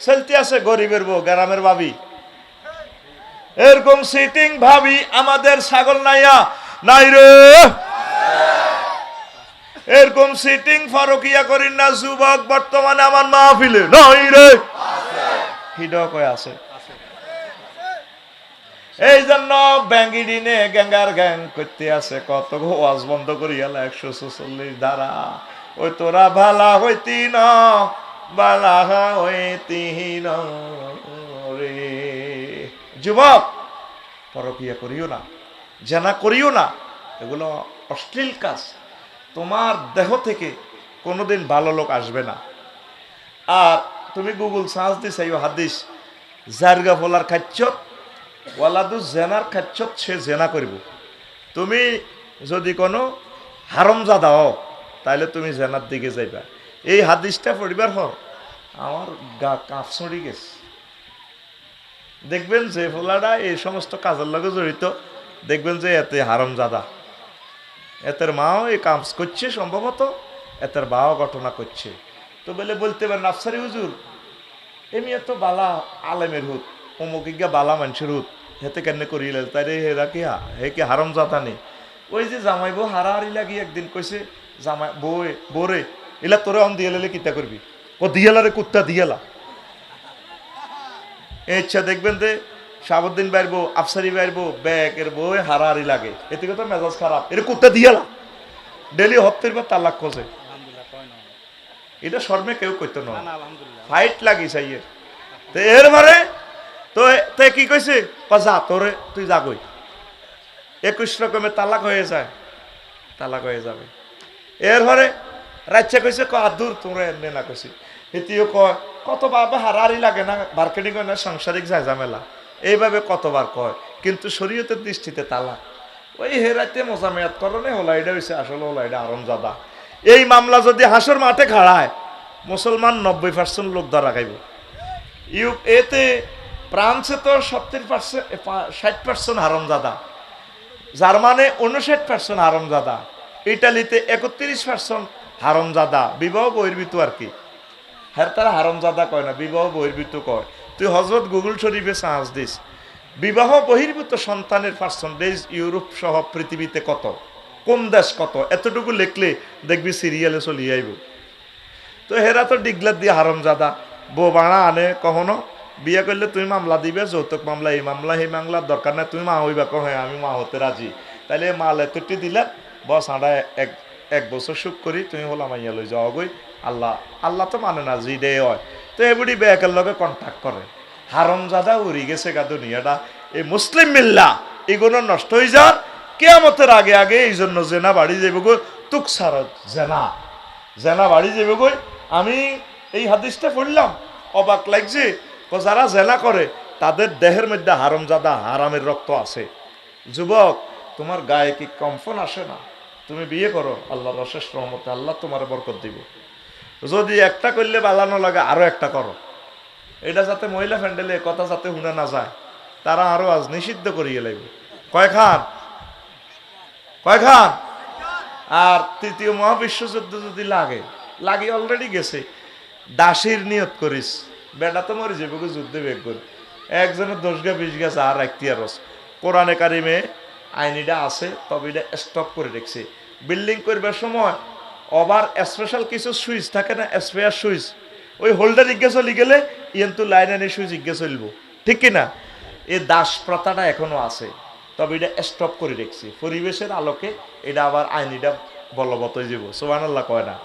Speaker 1: চলতে আছে গরিবের বউ, গ্রামের ভাবি, এরকম সিটিং ভাবি আমাদের ছাগল নাইয়া নাই রে। এরকম সিটিং ফরকিয়া করি না যুবক বর্তমানে আমার মাহফিলে নাই রে। হিডো কয় আছে। এই জন্য ব্যাঙ্গি দিনে গ্যাঙ্গার গ্যাং করতে আছে, কত ওয়াজ বন্ধ করি গেল 146 ধারা। ওই তোরা ভালা হইতি না, বালা হইতি না রে। যুবক পরকিয়া করিও না, জেনা করিও না, এগুলো অশ্লীল কাজ। তোমার দেহ থেকে কোনোদিন ভালো লোক আসবে না। আর তুমি গুগল সার্চ দিস এই হাদিস, জারগা ফলার খাচ্ছত ওয়ালাদু জেনার খাচ্ছত সে জেনা করব। তুমি যদি কোনো হারামজাদা হও তাহলে তুমি জেনার দিকে যাইবা। এই হাদিসটা পড়িবার হর আমার গা কাঁপ চড়ি গেছে। দেখবেন যে ফোলাটা এই সমস্ত কাজের লগে জড়িত, দেখবেন যে এতে হারামজাদা, এতের মাও এই কাজ করছে, সম্ভবত এতের বাও ঘটনা করছে। তো বলতে পারেন আফসারি হুজুর এমনি এত বালা আলেমের হুত, অমুক গিয়া বালা মানুষের হুত, হেতে কেন করিলে তাই রে হেরা কি হে কি হারামজাদা নেই? ওই যে জামাই বউ হারাহারি লাগি একদিন কইছে জামাই বউরে এলা তোরে অন দিয়ে লেলে কিতা করবি? ও দিয়ালা রে কুত্তা দিয়ালা। ইচ্ছা দেখবেন যে শাহাবুদ্দিন বাইরবো, আফসারি বাইরবো, ব্যাগের বই হারাহারি লাগে, এতে কথা মেজাজ খারাপ, এর কুত্তা দিয়ালা ডেলি হত্যার পর তালাক খোঁজে। এটা শর্মে কেউ করতো না, ফাইট লাগি চাইয়ে। তো এর মানে তো কি কইছে, যা তোরে তুই যা কই, 21 রকমের তালাক হয়ে যায়, তালাক হয়ে যাবে। এরপরে রাজ্যে কইছে দূর তোরে এমনি না কইছি, এটিও কয় কত বাবা হারাহারি লাগে না, মার্কেটিং হয় না, সাংসারিক যায় ঝামেলা, এইভাবে কতবার কয়। কিন্তু শরীয়তের দৃষ্টিতে তালাক ওই হেরাইতে মোজামেয়াত করণে হলা, এটা হয়েছে আসলে হলা এটা আরামজাদা। এই মামলা যদি হাসর মাঠে খাড়ায় মুসলমান 90% লোক ধরা খাইব। এতে ফ্রান্সে তো 70% 60% হারামজাদা, জার্মানে 59% হারামজাদা, ইটালিতে 31% হারামজাদা, বিবাহ বহির্ভূত আর কি। হ্যাঁ তারা হারামজাদা কয় না, বিবাহ বহির্ভূত কয়। তুই হজরত গুগল শরীফে সাহস দিস, বিবাহ বহির্ভূত সন্তানের পার্সেন্টেজ ইউরোপ সহ পৃথিবীতে কত, কোন দেশ কত, এতটুকু লিখলে দেখবি সিরিয়ালে চলিয়ে আইব। তো হেরা তো ডিগলার দিয়ে হারামজাদা, বউ বাড়া আনে, কখনো বিয়ে করলে তুমি মামলা দিবে, যৌতুক মামলা, এই মামলা সেই মামলার দরকার নাই, তুমি মা হইবা, কহ হ্যাঁ আমি মা হতে রাজি, তাইলে মাল এতটি দিলা বস আড়া এক বছর সুখ করি, তুমি হলো মাইয়া লই যাও গই। আল্লাহ তো মানে না জি দে হয়। তো এগুলি ব্যাকের লগে কন্ট্যাক্ট করে, হারামজাদা উড়ি গেছে গা দুনিয়াটা। এই মুসলিম মিল্লা এগুলো নষ্ট হয়ে যান কিয়ামতের আগে আগে। এই জন্য জেনা বাড়ি যাইব গো, তুক সার জেনা বাড়ি যাইব গই। আমি এই হাদিসটা পড়লাম, অবাক লাগছে, যারা জেনা করে তাদের দেহের মধ্যে হারামজাদা হারামের রক্ত আছে। যুবক, তোমার গায়ে কি কম্পন আসে না? তুমি বিয়ে করো, আল্লাহর অশেষ রহমতে আল্লাহ তোমার বরকত দিব। যদি একটা করলে বালানো লাগে আরো একটা করো। এটা যাতে মহিলা ফ্যান্ডেলে কথা যাতে শুনে না যায়, তারা আরো আজ নিষিদ্ধ করিয়ে লাগবে। কয়খান কয়খান? আর তৃতীয় মহাবিশ্বযুদ্ধ যদি লাগে অলরেডি গেছে, দাসীর নিয়ত করিস, বেটা তো মরে যাবে যুদ্ধে বেগ করে। একজনের 10 গা 20 গেছে আর রাখতে আর কোরআনে কারিমে আইনিটা আছে, তবে এটা স্টপ করে রেখেছে। বিল্ডিং করবার সময় ওভার স্পেশাল কিছু সুইচ থাকে না, স্পেয়ার সুইচ, ওই হোল্ডার ইজ্ঞা চলে গেলে কিন্তু লাইন আনি সুইচ ইজ্ঞা চলবো, ঠিক কিনা? এই দাস প্রথাটা এখনো আছে, তবে এটা স্টপ করে রেখেছি। পরিবেশের আলোকে এটা আবার আইনিটা বলবৎ হয়ে যাব। সুবহানাল্লাহ কয় না?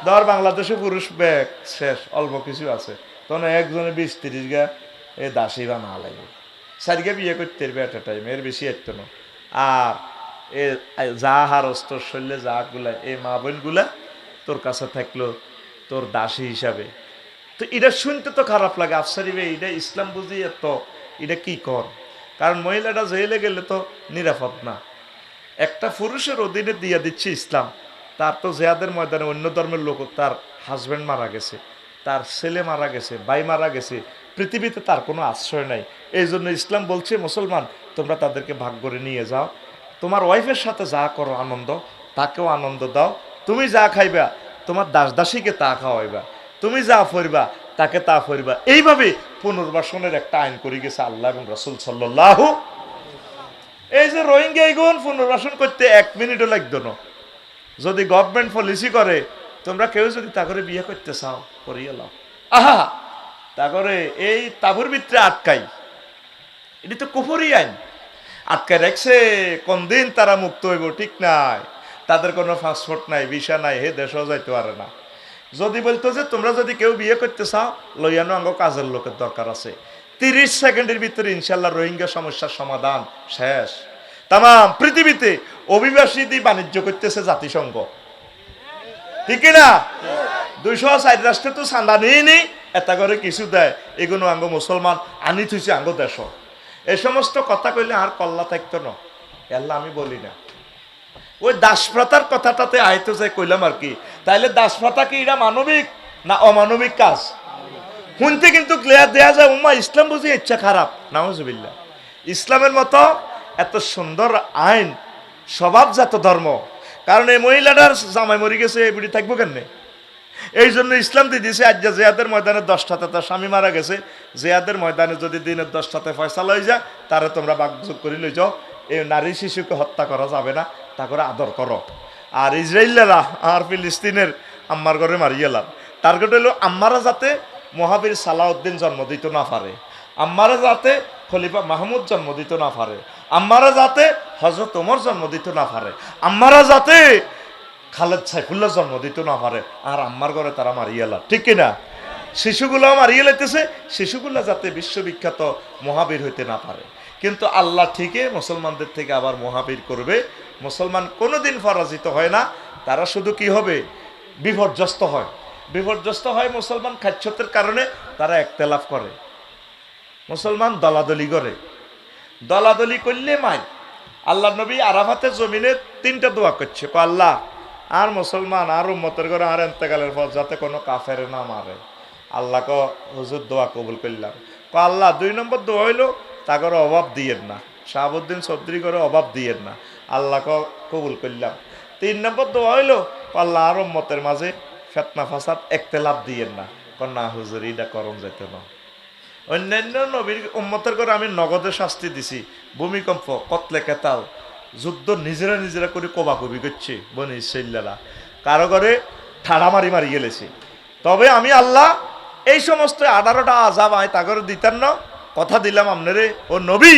Speaker 1: ধর বাংলাদেশে পুরুষ ব্যাগ শেষ, অল্প কিছু আছে, তখন একজনে 20-30 গা এ দাসী বা না লাগবে, সারিকে বিয়ে করতে পারবে একটা টাইম, এর বেশি একটু না। আর এ যা হারস তোর শরীরে যা গুলা, এই মা বোন গুলা তোর কাছে থাকলো তোর দাসী হিসাবে। তো এটা শুনতে তো খারাপ লাগে, আফসারিবে এটা ইসলাম বুঝি এত এটা কি কর? কারণ মহিলাটা জেলে গেলে তো নিরাপদ না। একটা পুরুষের অধীনে দিয়ে দিচ্ছে ইসলাম, তার তো জেহাদের ময়দানে অন্য ধর্মের লোক, তার হাজব্যান্ড মারা গেছে, তার ছেলে মারা গেছে, ভাই মারা গেছে, পৃথিবীতে তার কোনো আশ্রয় নাই। এই জন্য ইসলাম বলছে, মুসলমান তোমরা তাদেরকে ভাগ করে নিয়ে যাও, তোমার ওয়াইফের সাথে যা করো আনন্দ, তাকেও আনন্দ দাও, তুমি যা খাইবা তোমার দাস দাসীকে তা খাওয়াইবা, তুমি যা ফরিবা তাকে তা ফরিবা। এইভাবে পুনর্বাসনের একটা আইন করে গেছে আল্লাহ এবং রাসূল সাল্লাল্লাহু। এই যে রোহিঙ্গা এগুন পুনর্বাসন করতে 1 মিনিটও লাগতো না। যদি গভর্নমেন্ট পলিসি করে, তোমরা কেউ যদি তা করে বিয়ে করতে চাও করিয়ে লাও, আহা তা করে এই তাবুর ভিতরে আটকাই, এটি তো কুফরি আইন। আটকায় রাখছে, কোন দিন তারা মুক্ত হইব ঠিক নাই, তাদের কোনো পাসপোর্ট নাই, ভিসা নাই, হে দেশও যাইতে পারে না। যদি বলতো যে তোমরা যদি কেউ বিয়ে করতে চাও লইয়ানো আঙ্গ কাজের লোকের দরকার আছে, 30 সেকেন্ডের ভিতরে ইনশাল্লাহ রোহিঙ্গা সমস্যার সমাধান শেষ। তাম পৃথিবীতে অভিবাসী বাণিজ্য করতেছে জাতিসংঘ, ঠিক না? 204 রাষ্ট্রে তো চান্দা নিয়ে এটা করে কিছু দেয়, এগুলো আঙ্গ মুসলমান আনি থুইছে আঙ্গ দেশ। এই সমস্ত কথা কইলে আর কল্লা থাকতো না, এল্লা আমি বলি না। ওই দাসপ্রথার কথাটাতে আইতো যে কইলাম আর কি। তাইলে দাসপ্রথা কি এটা মানবিক না অমানবিক কাজ? শুনতে কিন্তু ক্লিয়ার দেয়া যায়, উম্মা ইসলাম বুঝি ইচ্ছা খারাপ, নাউজুবিল্লাহ। ইসলামের মতো এত সুন্দর আইন, স্বভাবজাত ধর্ম। কারণ এই মহিলাটার জামাই মরি গেছে, এই বুড়ি থাকবো কেন? এই জন্য ইসলাম দিয়ে দিয়েছে, আজ জেহাদের ময়দানে 10টাতে তার স্বামী মারা গেছে, জেহাদের ময়দানে যদি দিনের 10টাতে ফয়সালা হয়ে যায়, তারে তোমরা বাগযোগ করে লই যাও। এই নারী শিশুকে হত্যা করা যাবে না, তা করে আদর করো। আর ইসরায়েলেরা আর ফিলিস্তিনের আম্মার ঘরে মারিয়েলাম, টার্গেট হইল আম্মারা যাতে মহাবীর সালাউদ্দিন জন্ম দিতে না পারে, আম্মারা যাতে খলিফা মাহমুদ জন্ম দিতে না পারে, আম্মারা যাতে হযরত ওমর জন্ম দিতে না পারে, আম্মারা যাতে খালেদ সাইফুল্লাহ জন্ম দিতে না পারে। আর আম্মার ঘরে তারা মারিয়েলা, ঠিক কিনা? শিশুগুলো মারিয়ে লাইতেছে, শিশুগুলা যাতে বিশ্ববিখ্যাত মহাবীর হইতে না পারে। কিন্তু আল্লাহ ঠিকই মুসলমানদের থেকে আবার মহাবীর করবে। মুসলমান কোনোদিন পরাজিত হয় না, তারা শুধু কি হবে? বিপর্যস্ত হয়। বিপর্যস্ত হয় মুসলমান খাদ্যতের কারণে, তারা একতেলাফ করে, মুসলমান দলাদলি করে। দলাদলি করলে মাই। আল্লাহ নবী আরাফাতের জমিনে 3টা দোয়া করছে, আল্লাহ আর মুসলমান আর উম্মতের ঘরে আর এন্তেকালের পর যাতে কোনো কাফের না মারে। আল্লাহ ক হুজুর দোয়া কবুল করলাম। আল্লাহ 2 নম্বর দোয়া হইলো তাগরে অভাব দিয়েন না, শাহাবুদ্দিন চৌধুরী করে অভাব দিয়েন না, আল্লাহ কবুল করলাম। 3 নম্বর দোয়া হইলো আল্লাহ আর উম্মতের মাঝে ফেতনা ফাসাদ একতেলাফ দিয়েন না। না হুজুর এটা করম যেত না। অন্যান্য নবীর উম্মতের করে আমি নগদে শাস্তি দিছি, ভূমিকম্প, কতলে কেতাল, যুদ্ধ নিজেরা করে কোবাকবি করছে বনি ইসরাইলরা, কারো করে ঠাড়া মারি গেলেছে। তবে আমি আল্লাহ এই সমস্ত 18টা আযাব আয় তাগরে দিতেন না, কথা দিলাম আপনারে ও নবী।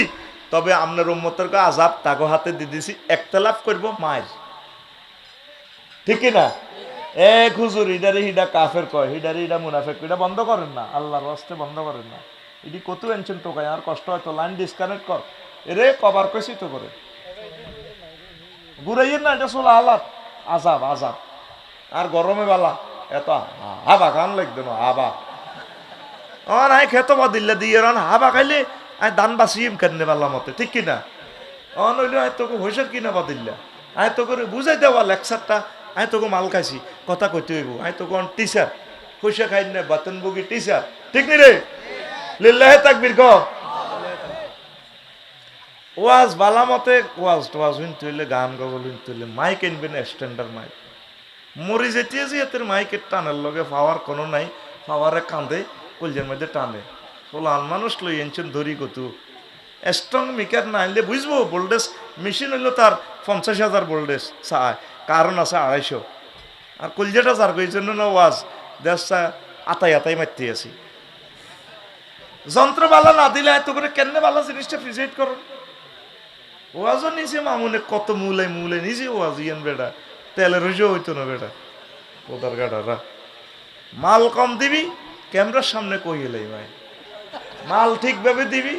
Speaker 1: তবে আপনার উম্মতের আযাব তাগো হাতে দিয়ে দিছি, একতলাফ করবো মায়ের, ঠিক না? এক হুজুর হিডারে হিডা কাফের কয়, হিডারে হিডা মুনাফেক, এটা বন্ধ করেন না, আল্লাহর রাস্তে বন্ধ করেন না। এটি কত এনছেন টোকায়, আর কষ্ট হয়তো লাইন ডিসকানেক্ট কর, এরে কবার কইছি তো করে ঘুরাইয়ের না, এটা চলে আলাদ আজাব। আর গরমে বালা এত হাবা খান লাগবে না, হাবা আই খেত বাদিল্লা দিয়ে রান হাবা খাইলে আই দান বাঁচিম কেনে পারলাম মতে ঠিক কিনা নইলে আয় তোকে হইসার কিনা বাদিল্লা আয় তো করে বুঝাই দেওয়া লেকচারটা আয় তোকে মাল খাইছি কথা কইতে হইব আয় তোকে টিচার পয়সা খাই না বাতনবুগি টিচার ঠিক নি রে লিল্লাহে তাকবীর ক ওয়াজ বালা মতে ওয়াজ শুনতে হইলে গান গাবল শুনতে হইলে মাইক এনবে না স্ট্যান্ডার্ড মাইক মরি যেতে যে এতের মাইকের টানের লগে পাওয়ার কোনো নাই পাওয়ারে কাঁদে কলজের মধ্যে টানে ফলান মানুষ লই এনছেন ধরি কতু স্ট্রং মিকার না আনলে বুঝবো ভোল্টেজ মেশিন হইলো তার 50,000 ভোল্টেজ চায় কারণ আছে 250 আর কলজেটা যার এই জন্য না ওয়াজ দেশটা আতাই মারতে আছি যন্ত্র বালা না দিলে এত করে কেন বালা জিনিসটা প্রিজেন্ট করো ওয়াজও নিচে মামুনে কত মূলে নিজে ওয়াজ ইয়ান বেটা তেলের রুজো হইতো না বেটা ওদার গাড়ারা মাল কম দিবি ক্যামেরার সামনে কইলাই ভাই মাল ঠিকভাবে দিবি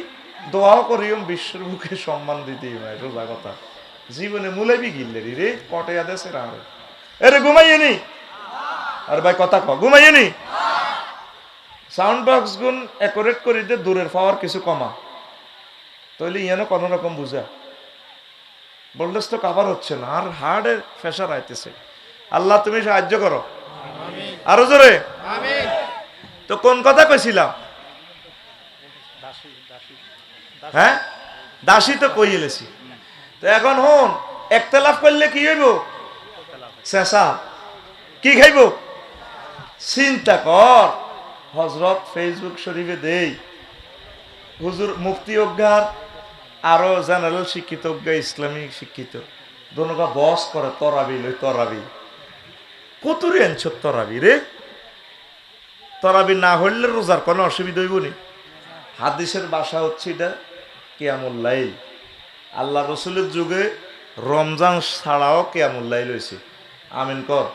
Speaker 1: দোয়াও করিম বিশ্বের মুখে সম্মান দিতেই ভাই রোজা কথা জীবনে মুলেবি গিললে রে কটে আদেছে আর এরে ঘুমাইয়ে নি আর ভাই কথা ক ঘুমাইয়ে নি সাউন্ড বক্স গুন অ্যাকোরেট করে দিয়ে দূরের পাওয়ার কিছু কমা তাহলে ইয়ানো কোনো রকম বুঝা ভোল্টেজ তো কাভার হচ্ছে না আর হার্ডের প্রেশার আইতেছে আল্লাহ তুমি সাহায্য করো আরো জোরে তো কোন কথা কইছিলাম হ্যাঁ দাসী তো কই এলেছি তো এখন হন একতলাফ করলে কি হইব শেষা কি খাইব চিন্তা কর হজরত ফেসবুক শরীফে দেই হুজুর মুফতি অজ্ঞার আরো জেনারেল শিক্ষিত অজ্ঞা ইসলামিক শিক্ষিত দোনোগা বস করে তরাবি কতুরে আনছ তরাবি রে তরাবি না হইলে রোজার কোনো অসুবিধা হইব নি হাদিসের ভাষা হচ্ছে এটা কিয়ামুল লাইল আল্লাহ রসুলের যুগে রমজান ছাড়াও কিয়ামুল লাইল হয়েছে আমিন কর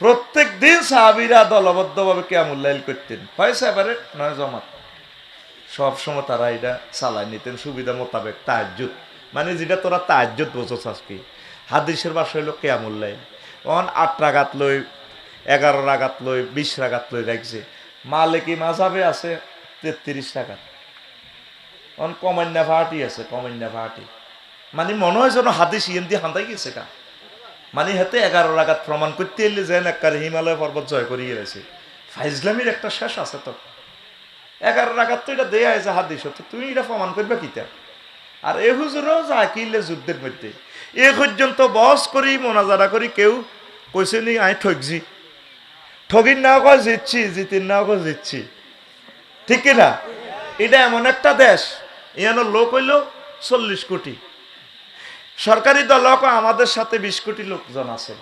Speaker 1: প্রত্যেক দিন সাহাবীরা দলবদ্ধভাবে কিয়ামুল লাইল করতেন হয় সেপারেট নয় জমাত সবসময় তারা এটা চালাই নিতেন সুবিধা মোতাবেক তাহাজ্জুদ মানে যেটা তোরা তাহাজ্জুদ বোঝছ আজকে হাদিসের ভাষা হইল কিয়ামুল লাইল অন 8 রাকাত লই 11 রাকাত লই 20 রাকাত লই রাখছে মালিকি মাযহাবে আছে 33 রাকাত অন কমান্যা ফাটি আছে মানে মনে হয় যেন হাদিস ইয়েন দিয়ে হান্দাই গেছে কা মানে হাতে 11 রাকাত প্রমাণ করতে এলে যেন একবার হিমালয় পর্বত জয় করিয়ে গেছে ফাইজলামির একটা শেষ আছে তো 11 রাকাত তো এটা দেয়া আছে হাদিস তো তুমি এটা প্রমাণ করবে কিতা আর এ হুজুরও যা কিলে যুদ্ধের মধ্যে এ পর্যন্ত বস করি মোনাজারা করি কেউ কইছে নি আই ঠকছি ঠগির নাও কয় জিতছি জিতির নাও কয় জিতছি ঠিক কিনা এটা এমন একটা দেশ ইয়ানো লোক হইল 40 কোটি সরকারি দল আমাদের সাথে 20 কোটি লোকজন আছে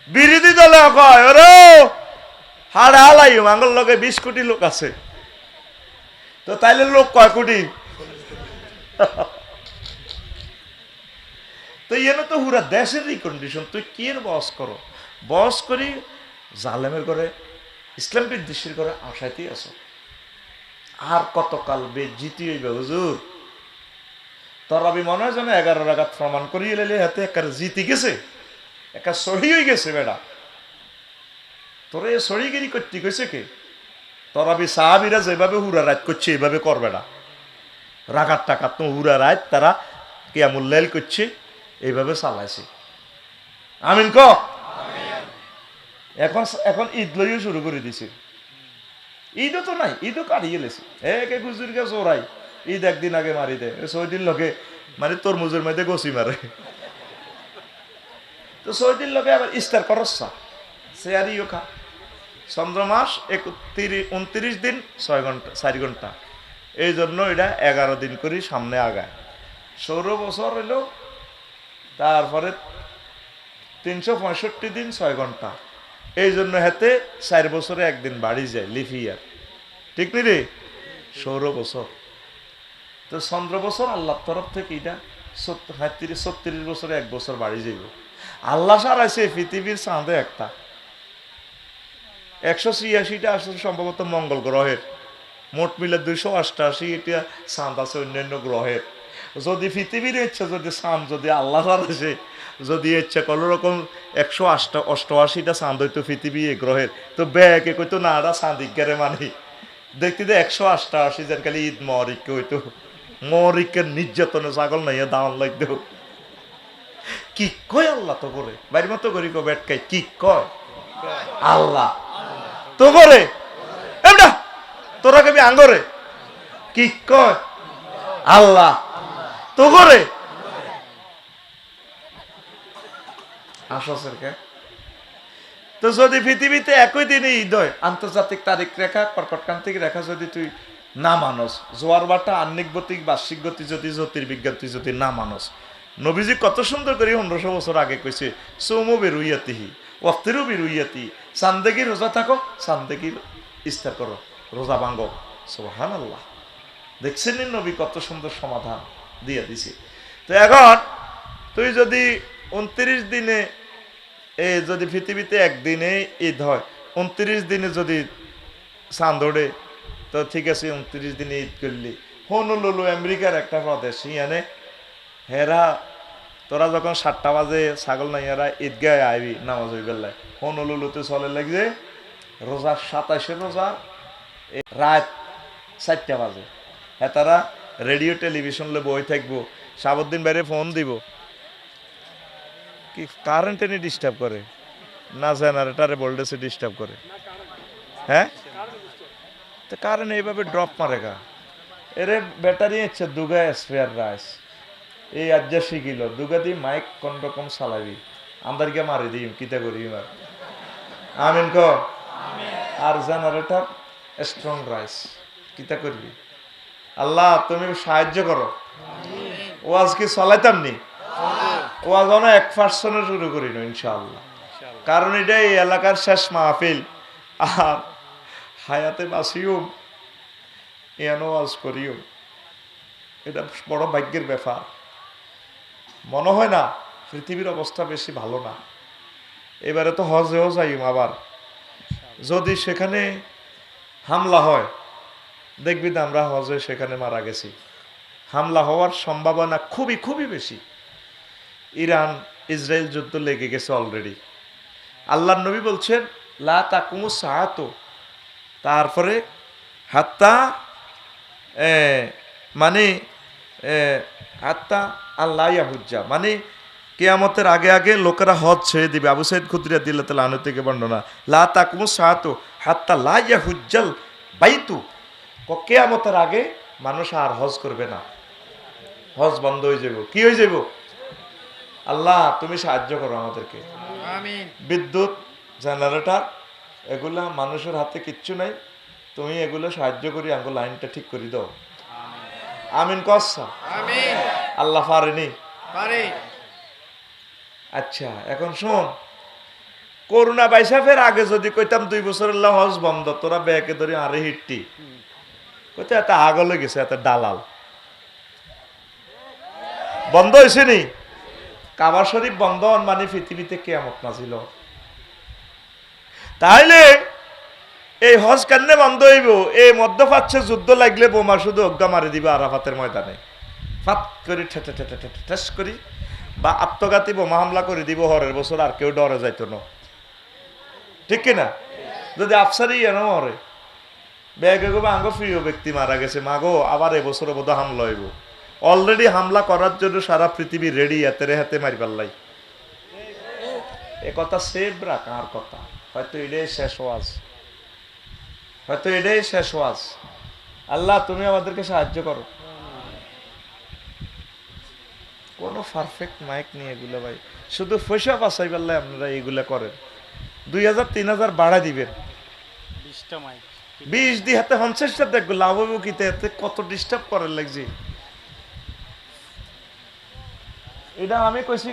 Speaker 1: বিরোধী দলে কয় ওরে হাড় হালাই মাঙ্গল লগে 20 কোটি লোক আছে তো তাইলে লোক কয় কোটি তো এনে তো পুরা দেশেরই কন্ডিশন তুই কি এর বস করি জালেমের করে ইসলাম বিদ্বেষীর করে আশাইতেই আছো আর কতকাল বেজিতি হইবে হুজুর তরাবি মনে হয় যেন 11 রাকাত প্রমাণ করিয়ে লেলে হাতে একটা জিতি গেছে একটা সহি হয়ে গেছে বেড়া তোরে সহিগিরি করতে গেছে কে তরাবি সাহাবিরা যেভাবে হুরা রাত করছে এইভাবে করবে না রাকাত টাকাত তো হুরা রাত তারা কিয়ামুল লাইল করছে এইভাবে চালাইছে আমিন ক এখন ঈদ লইও শুরু করে দিছে ঈদও তো নাই ঈদও কাটিয়ে লেছে একে গুজুরকে চোরাই ঈদ একদিন আগে মারি দে 6 দিন লগে মানে তরমুজের মধ্যে গছি মারে তো 6 দিন লগে আবার ইস্তার করসা সে আর ইও খা চন্দ্র মাস 29 দিন 6 ঘন্টা 4 ঘন্টা এই জন্য এটা 11 দিন করে সামনে আগায় 16 বছর হইল তারপরে 365 দিন 6 ঘন্টা এই জন্য হাতে 4 বছরে একদিন বাড়ি যায় লিফ ইয়ার ঠিক নি রে 16 বছর তো চন্দ্র বছর আল্লাহর তরফ থেকে এটা 36 বছরে 1 বছর বাড়ি যাইব আল্লাহ সারাইছে পৃথিবীর চাঁদে একটা 186টা আসলে সম্ভবত মঙ্গল গ্রহের মোট মিলে 288 এটা চাঁদ আছে অন্যান্য গ্রহের যদি পৃথিবীর ইচ্ছা যদি চাঁদ যদি আল্লাহ সারাইছে যদি ইচ্ছা কোনো রকম 188টা চাঁদ হইতো পৃথিবী গ্রহের তো ব্যাকে কইতো না চাঁদ ইজ্ঞারে মানি দেখতে যে 188 জন খালি ঈদ মহরিককে হইতো, মহরিকের নির্যাতনে ছাগল নাইয়া দাওয়ান লাগতো। কি কয় আল্লাহ তো করে বাড়ির মতো করি কো বেটকাই কি কয় আল্লাহ তো করে এমডা তোরা কবি আঙ্গরে কি কয় আল্লাহ তো করে আসছেন কে। তো যদি পৃথিবীতে একই দিনে ঈদ হয়, আন্তর্জাতিক তারিখ রেখা কর্কটক্রান্তিক রেখা যদি তুই না মানস, জোয়ার বাটা আহ্নিক গতি বার্ষিক গতি যদি জ্যোতির্বিজ্ঞান তুই যদি না মানস, নবীজি কত সুন্দর করে 1500 বছর আগে কইছে সৌমু বেরুইয়াতিহি ওয়াফতিরু বেরুইয়াতি, সান্দেগি রোজা থাকো সান্দেগি ইফতার করো, রোজা ভাঙ্গো। সুবহানাল্লাহ, দেখছেন নবী কত সুন্দর সমাধান দিয়ে দিছে। তো এখন তুই যদি 29 দিনে যদি পৃথিবীতে একদিনে ঈদ হয়, 29 দিনে যদি চাঁদ ওড়ে, তো ঠিক আছে 29 দিনে ঈদ করলি। হনুলুলু আমেরিকার একটা প্রদেশ, ইয়ানে হেরা তোরা যখন 7টা বাজে ছাগল নাই এরা ঈদগায় আইবি নামাজ হই বেলায়, হনুলুলুতে চলে লাগছে রোজা 27 রোজা রাত 4টা বাজে। হ্যাঁ, তারা রেডিও টেলিভিশন লে বই থাকবো, সাবুদ্দিন বাইরে ফোন দিব, কি কারেন্ট এনে ডিস্টার্ব করে না, জেনারেটারে ভোল্টেজে ডিস্টার্ব করে। হ্যাঁ, তো কারেন্ট এইভাবে ড্রপ মারে গা, এরে ব্যাটারি ইচ্ছে দুগা স্পেয়ার রাইস এই আজ শিখিল দুগা দি মাইক কোন রকম চালাবি আমাদেরকে মারি দিম কিতা করি আর আমিন ক, আর জেনারেটর স্ট্রং রাইস কিতা করবি। আল্লাহ তুমি সাহায্য করো। ওয়াজ কি চলাইতাম নি, ওয়াজ অনেক 1% শুরু করি না ইনশাআল্লাহ, কারণ এটা এই এলাকার শেষ মাহফিল, আর হায়াতে বাঁচিও এন ওয়াজ করিও, এটা বড় ভাগ্যের ব্যাপার। মনে হয় না পৃথিবীর অবস্থা বেশি ভালো না। এবারে তো হজেও যাইম, আবার যদি সেখানে হামলা হয় দেখবি তো আমরা হজে সেখানে মারা গেছি, হামলা হওয়ার সম্ভাবনা খুবই খুবই বেশি। ইরান ইসরায়েল যুদ্ধ লেগে গেছে অলরেডি। আল্লাহর নবী বলছেন লা তাকুমুস সাআতু, তারপরে হাত্তা মানে হাত্তা আল্লাহ ইয়াহুজ্জা, মানে কিয়ামতের আগে আগে লোকেরা হজ ছেড়ে দিবে। আবু সাইদ খুদরি রাদিয়াল্লাহু তাআলা আনহু থেকে বর্ণনা, লা তাকুমুস সাআতু হাত্তা লা ইয়াহুজ্জাল বাইতু, কিয়ামতের আগে মানুষ আর হজ করবে না, হজ বন্ধ হয়ে যাব। কি হয়ে যাব? আল্লাহ তুমি সাহায্য করো আমাদেরকে। আমিন। বিদ্যুৎ জেনারেটর এগুলা মানুষের হাতে কিচ্ছু নাই, তুমি এগুলো সাহায্য করি আমাকে লাইনটা ঠিক করে দাও। আমিন কসা। আমিন। আল্লাহ পারেনি পারে। আচ্ছা এখন শোন, করোনা বাইসাফের আগে যদি কইতাম 2 বছর আল্লাহ হজ বন্ধ, তোরা ব্যাকে ধরে আরে হিটটি কইতে এত আগলে গেছে, এত দালাল বন্ধ হয়েছে নি। কাবা শরীফ বন্ধ মানে পৃথিবীতে কিয়ামত নাজিল। তাইলে এই হজ কেন বন্ধ হইব? এই মধ্যপ্রাচ্যে যুদ্ধ লাগলে বোমা শুধু অজ্ঞা মারি দিবে আরাফাতের ময়দানে, ফাত করে ঠেস করি, বা আত্মঘাতী বোমা হামলা করে দিব হরের বছর, আর কেউ ডরে যাইতো না, ঠিক কিনা? যদি আফসারি এনে মরে ব্যাগে গো আঙ্গ প্রিয় ব্যক্তি মারা গেছে, মাগো আবার এবছর বোধ হামলা হইব। অলরেডি হামলা করার জন্য সারা পৃথিবী রেডি, হাতে হাতে মারিবার লাই। এ কথা সেভ রাখ, আর কথা হয়তো এটাই শেষ ওয়াজ, হয়তো এটাই শেষ ওয়াজ। আল্লাহ তুমি আমাদেরকে সাহায্য করো। কোন পারফেক্ট মাইক নিয়ে এগুলো ভাই, শুধু পয়সা বাঁচাই পারলে আপনারা এইগুলা করেন। 2000-3000 বাড়া দিবেন,
Speaker 2: 20টা মাইক
Speaker 1: 20 দিয়ে হাতে 50টা দেখবো লাভ হইব কিতে, এতে কত ডিস্টার্ব করার লাগছে। এটা আমি কইছি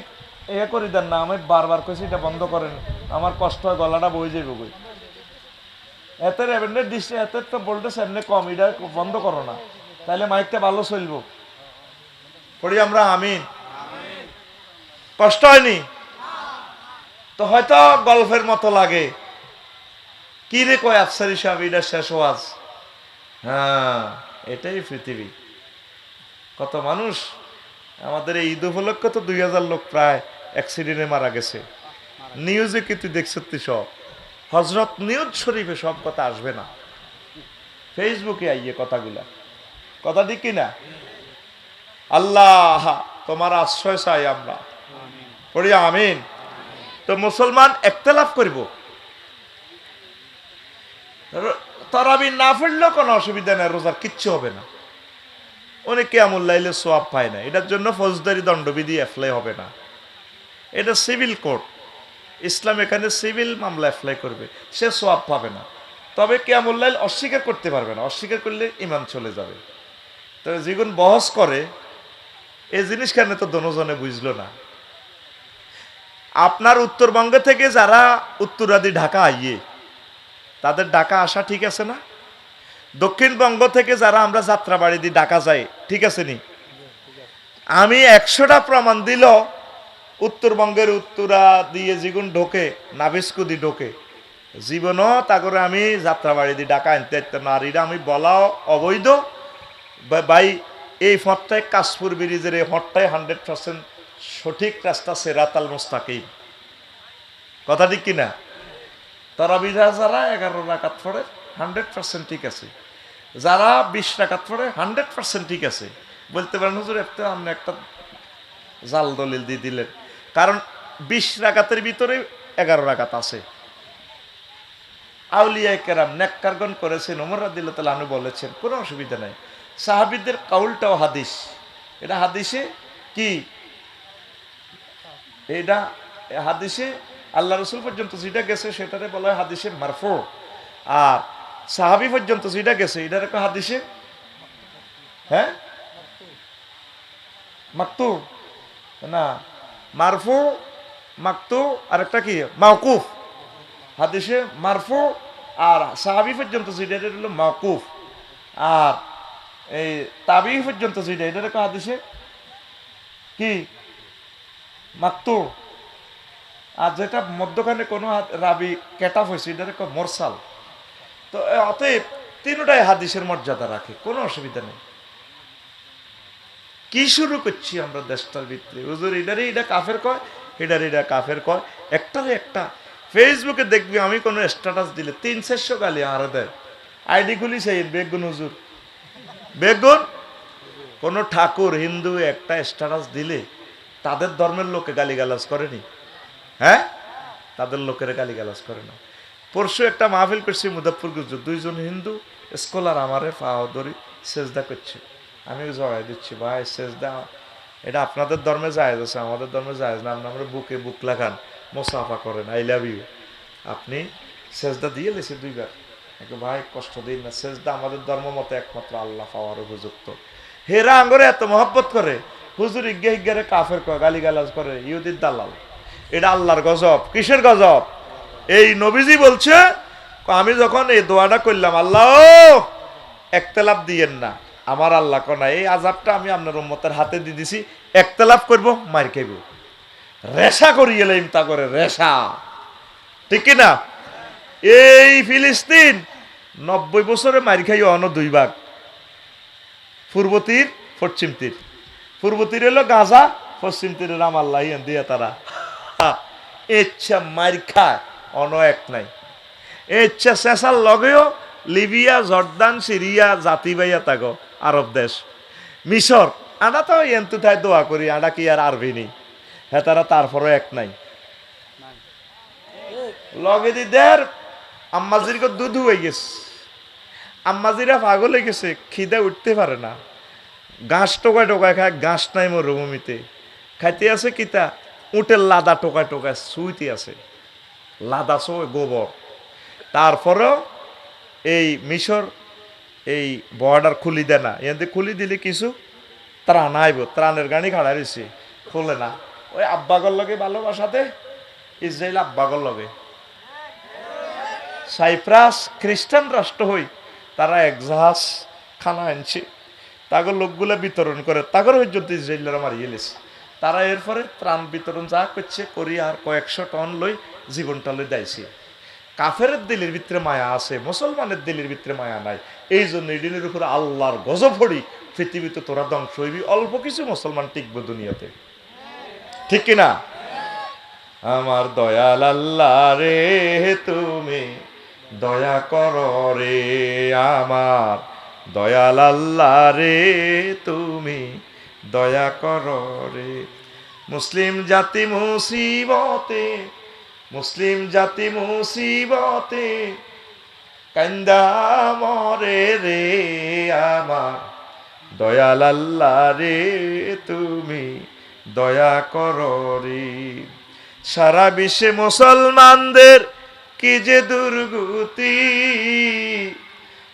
Speaker 1: এ করি দেন না, আমি বারবার কইছি এটা বন্ধ করেন, আমার কষ্ট হয়, গলাটা বই যাইব কই। এতে রেভেন্ডের দৃষ্টি এতে তো ভোল্টেজ এমনি কম, এটা বন্ধ করো না, তাহলে মাইকটা ভালো চলবো। পড়ি আমরা আমিন। কষ্ট হয়নি তো হয়তো গল্পের মতো লাগে, কি রে কয় আফসারি সাহেব এটা শেষ ওয়াজ। হ্যাঁ এটাই পৃথিবী। কত মানুষ আমাদের এই ঈদ উপলক্ষে তো 2000 লোক প্রায় অ্যাক্সিডেন্টে মারা গেছে। নিউজে কি তুই দেখছিস? সব হজরত নিউজ শরীফে সব কথা আসবে না, ফেসবুকে আইয়ে কথাগুলা, কথা ঠিক কিনা? আল্লাহ তোমার আশ্রয় চাই আমরা, পড়ি আমিন। তো মুসলমান একতলাফ করব, তারাবি না পড়লেও কোনো অসুবিধা নেই, রোজার কিচ্ছু হবে না। অনেকে আমুল্লাইলে সোয়াব পায় না, এটার জন্য ফৌজদারি দণ্ডবিধি অ্যাপ্লাই হবে না। এটা সিভিল কোর্ট, ইসলাম এখানে সিভিল মামলা অ্যাপ্লাই করবে, সে সোয়াব পাবে না। তবে কিয়ামুল্লাইল অস্বীকার করতে পারবে না, অস্বীকার করলে ইমান চলে যাবে। তবে যেগুন বহস করে এই জিনিস কেন তো দনোজনে বুঝলো না। আপনার উত্তরবঙ্গ থেকে যারা উত্তরাদি ঢাকা আইয়ে, তাদের ঢাকা আসা ঠিক আছে না? দক্ষিণবঙ্গ থেকে যারা আমরা যাত্রাবাড়ি দিয়ে ঢাকা যাই, ঠিক আছে নি? আমি 100টা প্রমাণ দিল উত্তরবঙ্গের উত্তরা দিয়ে যেগুন ঢোকে, নাবিস্কুদি ঢোকে, জীবনও তা করে আমি যাত্রাবাড়ি দিয়ে ঢাকা আনতে নারীরা আমি বলাও অবৈধ ভাই। এই ফটটায় কাশপুর ব্রিজের এই ফটটায় 100% সঠিক রাস্তা, সেরাতাল মুস্তাকিম, কথা ঠিক কিনা? তারাবিরা যারা 11 রাকাত পড়ে 100% ঠিক আছে, যারা 20 রাকাত পড়ে 100% ঠিক আছে। বলতে পারেন হুজুর একটা আপনি একটা জাল দলিল দিয়ে দিলেন, কারণ 20 রাকাতের ভিতরে 11 রাকাত আছে। আউলিয়ায়ে কেরাম নেককারগণ করেছেন, ওমর রাদিয়াল্লাহু তাআলা আনহু বলেছেন, কোনো অসুবিধা নাই। সাহাবীদের কাউলটাও হাদিস, এটা হাদিসে কি, এটা হাদিসে আল্লাহ রসুল পর্যন্ত যেটা গেছে সেটারে বলা হয় হাদিসে মারফু, আর সাহাবী পর্যন্ত যেটা গেছে এটার একটা হাদিসে হ্যাঁ মাকতু না, মারফু মাকতু আর একটা কি মাওকুফ। হাদিসে মারফু আর সাহাবী পর্যন্ত যেটা এটা হলো মাওকুফ, আর এই তাবি পর্যন্ত যেটা এটার একটা হাদিসে কি মাকতু, আর যেটা মধ্যখানে কোনো রাবি কেটাফ হয়েছে এটার একটা মোরসাল। তো অতএব তিনটাই হাদিসের মর্যাদা রাখে, কোনো অসুবিধা নেই। কি শুরু করছি আমরা দেশটার ভিতরে, হুজুর এটারে এটা কাফের কয়, এটারে এটা কাফের কয়, একটারে একটা। ফেসবুকে দেখবি আমি কোনো স্ট্যাটাস দিলে 300-400 গালি আরো দেয়, আইডি খুলি সেই বেগুন হুজুর বেগুন। কোনো ঠাকুর হিন্দু একটা স্ট্যাটাস দিলে তাদের ধর্মের লোকে গালিগালাজ করেনি, হ্যাঁ তাদের লোকের গালিগালাজ করে না। পরশু একটা মাহফিল করছি মুজাফফরগঞ্জ, 2 জন হিন্দু স্কলার আমারে পাও ধরি সেজদা করছে, আমি জড়াই দিচ্ছি, ভাই সেজদা এটা আপনাদের ধর্মে জায়েজ আছে, আমাদের ধর্মে জায়েজ না। আমরা বুকে বুক লাগান, মোসাফা করেন, আই লাভ ইউ, আপনি সেজদা দিয়ে লেছে 2 বার। ভাই কষ্ট দিন না, সেজদা আমাদের ধর্ম মতে একমাত্র আল্লাহ পাওয়ার উপযুক্ত। হেরা আঙ্গরে এত মহব্বত করে, হুজুর ইজ্ঞা ইজ্ঞারে কাফের কয়, গালিগালাজ করে, ইহুদির দালাল। এটা আল্লাহর গজব। কিসের গজব? এই নবীজি বলছে, আমি যখন এই দোয়াটা করলাম, আল্লাহ একতলাফ দিয়েন না, আমার আল্লাহ কোনা এই আযাবটা আমি আপনার উম্মতের হাতে দিয়ে দিছি, একতলাফ করব মার খাইব, রেশা করিয়ে এলাম তা করে রেশা, ঠিক কিনা? এই ফিলিস্তিন 90 বছরে মার খাই অন 2 ভাগ, পূর্ব তীর পশ্চিম তীর। পূর্ব তীর হলো গাজা, পশ্চিম তীরে রামাল্লাহ দিয়ে তারা ইচ্ছা মার খায়, অন এক নাই। ইচ্ছা শেষার লগেও লিবিয়া, জর্দান, সিরিয়া জাতি বাইয়া তাগো আরব দেশ, মিশর, আনা তো এন্তু তাই দোয়া করি, আনা কি আর আরবি নেই, হ্যাঁ তারা তারপরও এক নাই। লগে দিদের আম্মাজির দুধ হয়ে গেছে, আম্মাজিরা পাগল হয়ে গেছে, খিদে উঠতে পারে না, ঘাস টোকায় টোকায় খায়, ঘাস নাই মরুভূমিতে, খাইতে আছে কিতা উটের লাদা টোকায় টোকায় শুইতে আছে, লাদা সো গোবর। তারপরেও এই মিশর এই বর্ডার খুলি দেয় না, এতে খুলি দিলে কিছু ত্রাণ আইব, ত্রাণের গাড়ি খাড়া রয়েছে, খোলে না। ওই আব্বাগর লগে ভালোবাসাতে ইসরায়েল আব্বাগর লগে, সাইপ্রাস খ্রিস্টান রাষ্ট্র হই, তারা এক জাহাজ খানা আনছে, তাগর লোকগুলা বিতরণ করে, তাগর পর্যন্ত ইসরায়েলরা মারিয়ে লেছে। তারা এরপরে ত্রাণ বিতরণ যা করছে করি, আর কয়েকশো টন লই জীবনটা লই দেয়ছে। কাফের দিলের ভিতরে মায়া আছে, মুসলমানের দিলের ভিতরে মায়া নাই। এই জন্য এই দিনের উপরে আল্লাহর গজব পড়ি, পৃথিবীতে তোরা ধ্বংস হইবি, অল্প কিছু মুসলমান টিকবে দুনিয়াতে, ঠিক কিনা? আমার দয়াল আল্লাহ রে তুমি দয়া কর রে আমার দয়াল আল্লাহ রে তুমি দয়া কর রে। মুসলিম জাতি মুসিবতে, মুসলিম জাতি মুসিবতে কান্দা মরে রে আমার দয়াল আল্লাহ রে তুমি দয়া কর রে। সারা বিশ্বে মুসলমানদের কি যে দুর্গতি,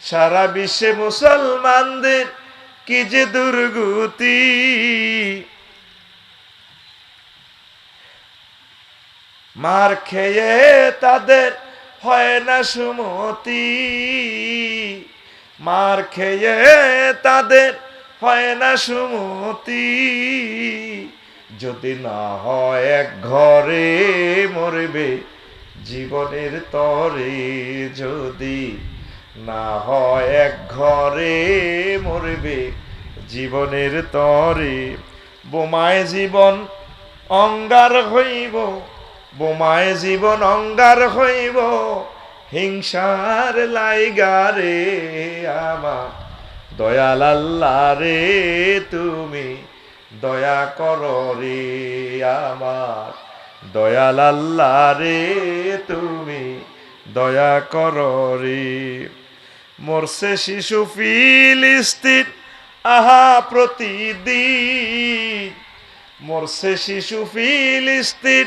Speaker 1: সারা বিশ্বে মুসলমানদের কি যে দুর্গতি, মার খেয়ে তাদের হয় না সুমতি, মার খেয়ে তাদের হয় না সুমতি। যদি না হয় এক ঘরে মরবে জীবনের তরে, যদি না হয় এক ঘরে মরবে জীবনের তরে। বোমায় জীবন অঙ্গার হইব, বোমায় জীবন অঙ্গার হইব হিংসার লাইগারে আমার দয়াল আল্লাহ রে তুমি দয়া কর রে আমার দয়াল আল্লাহ রে তুমি দয়া কর রে। মরছে শিশু ফিলিস্তিন আহা প্রতিদিন, মরছে শিশু ফিলিস্তিন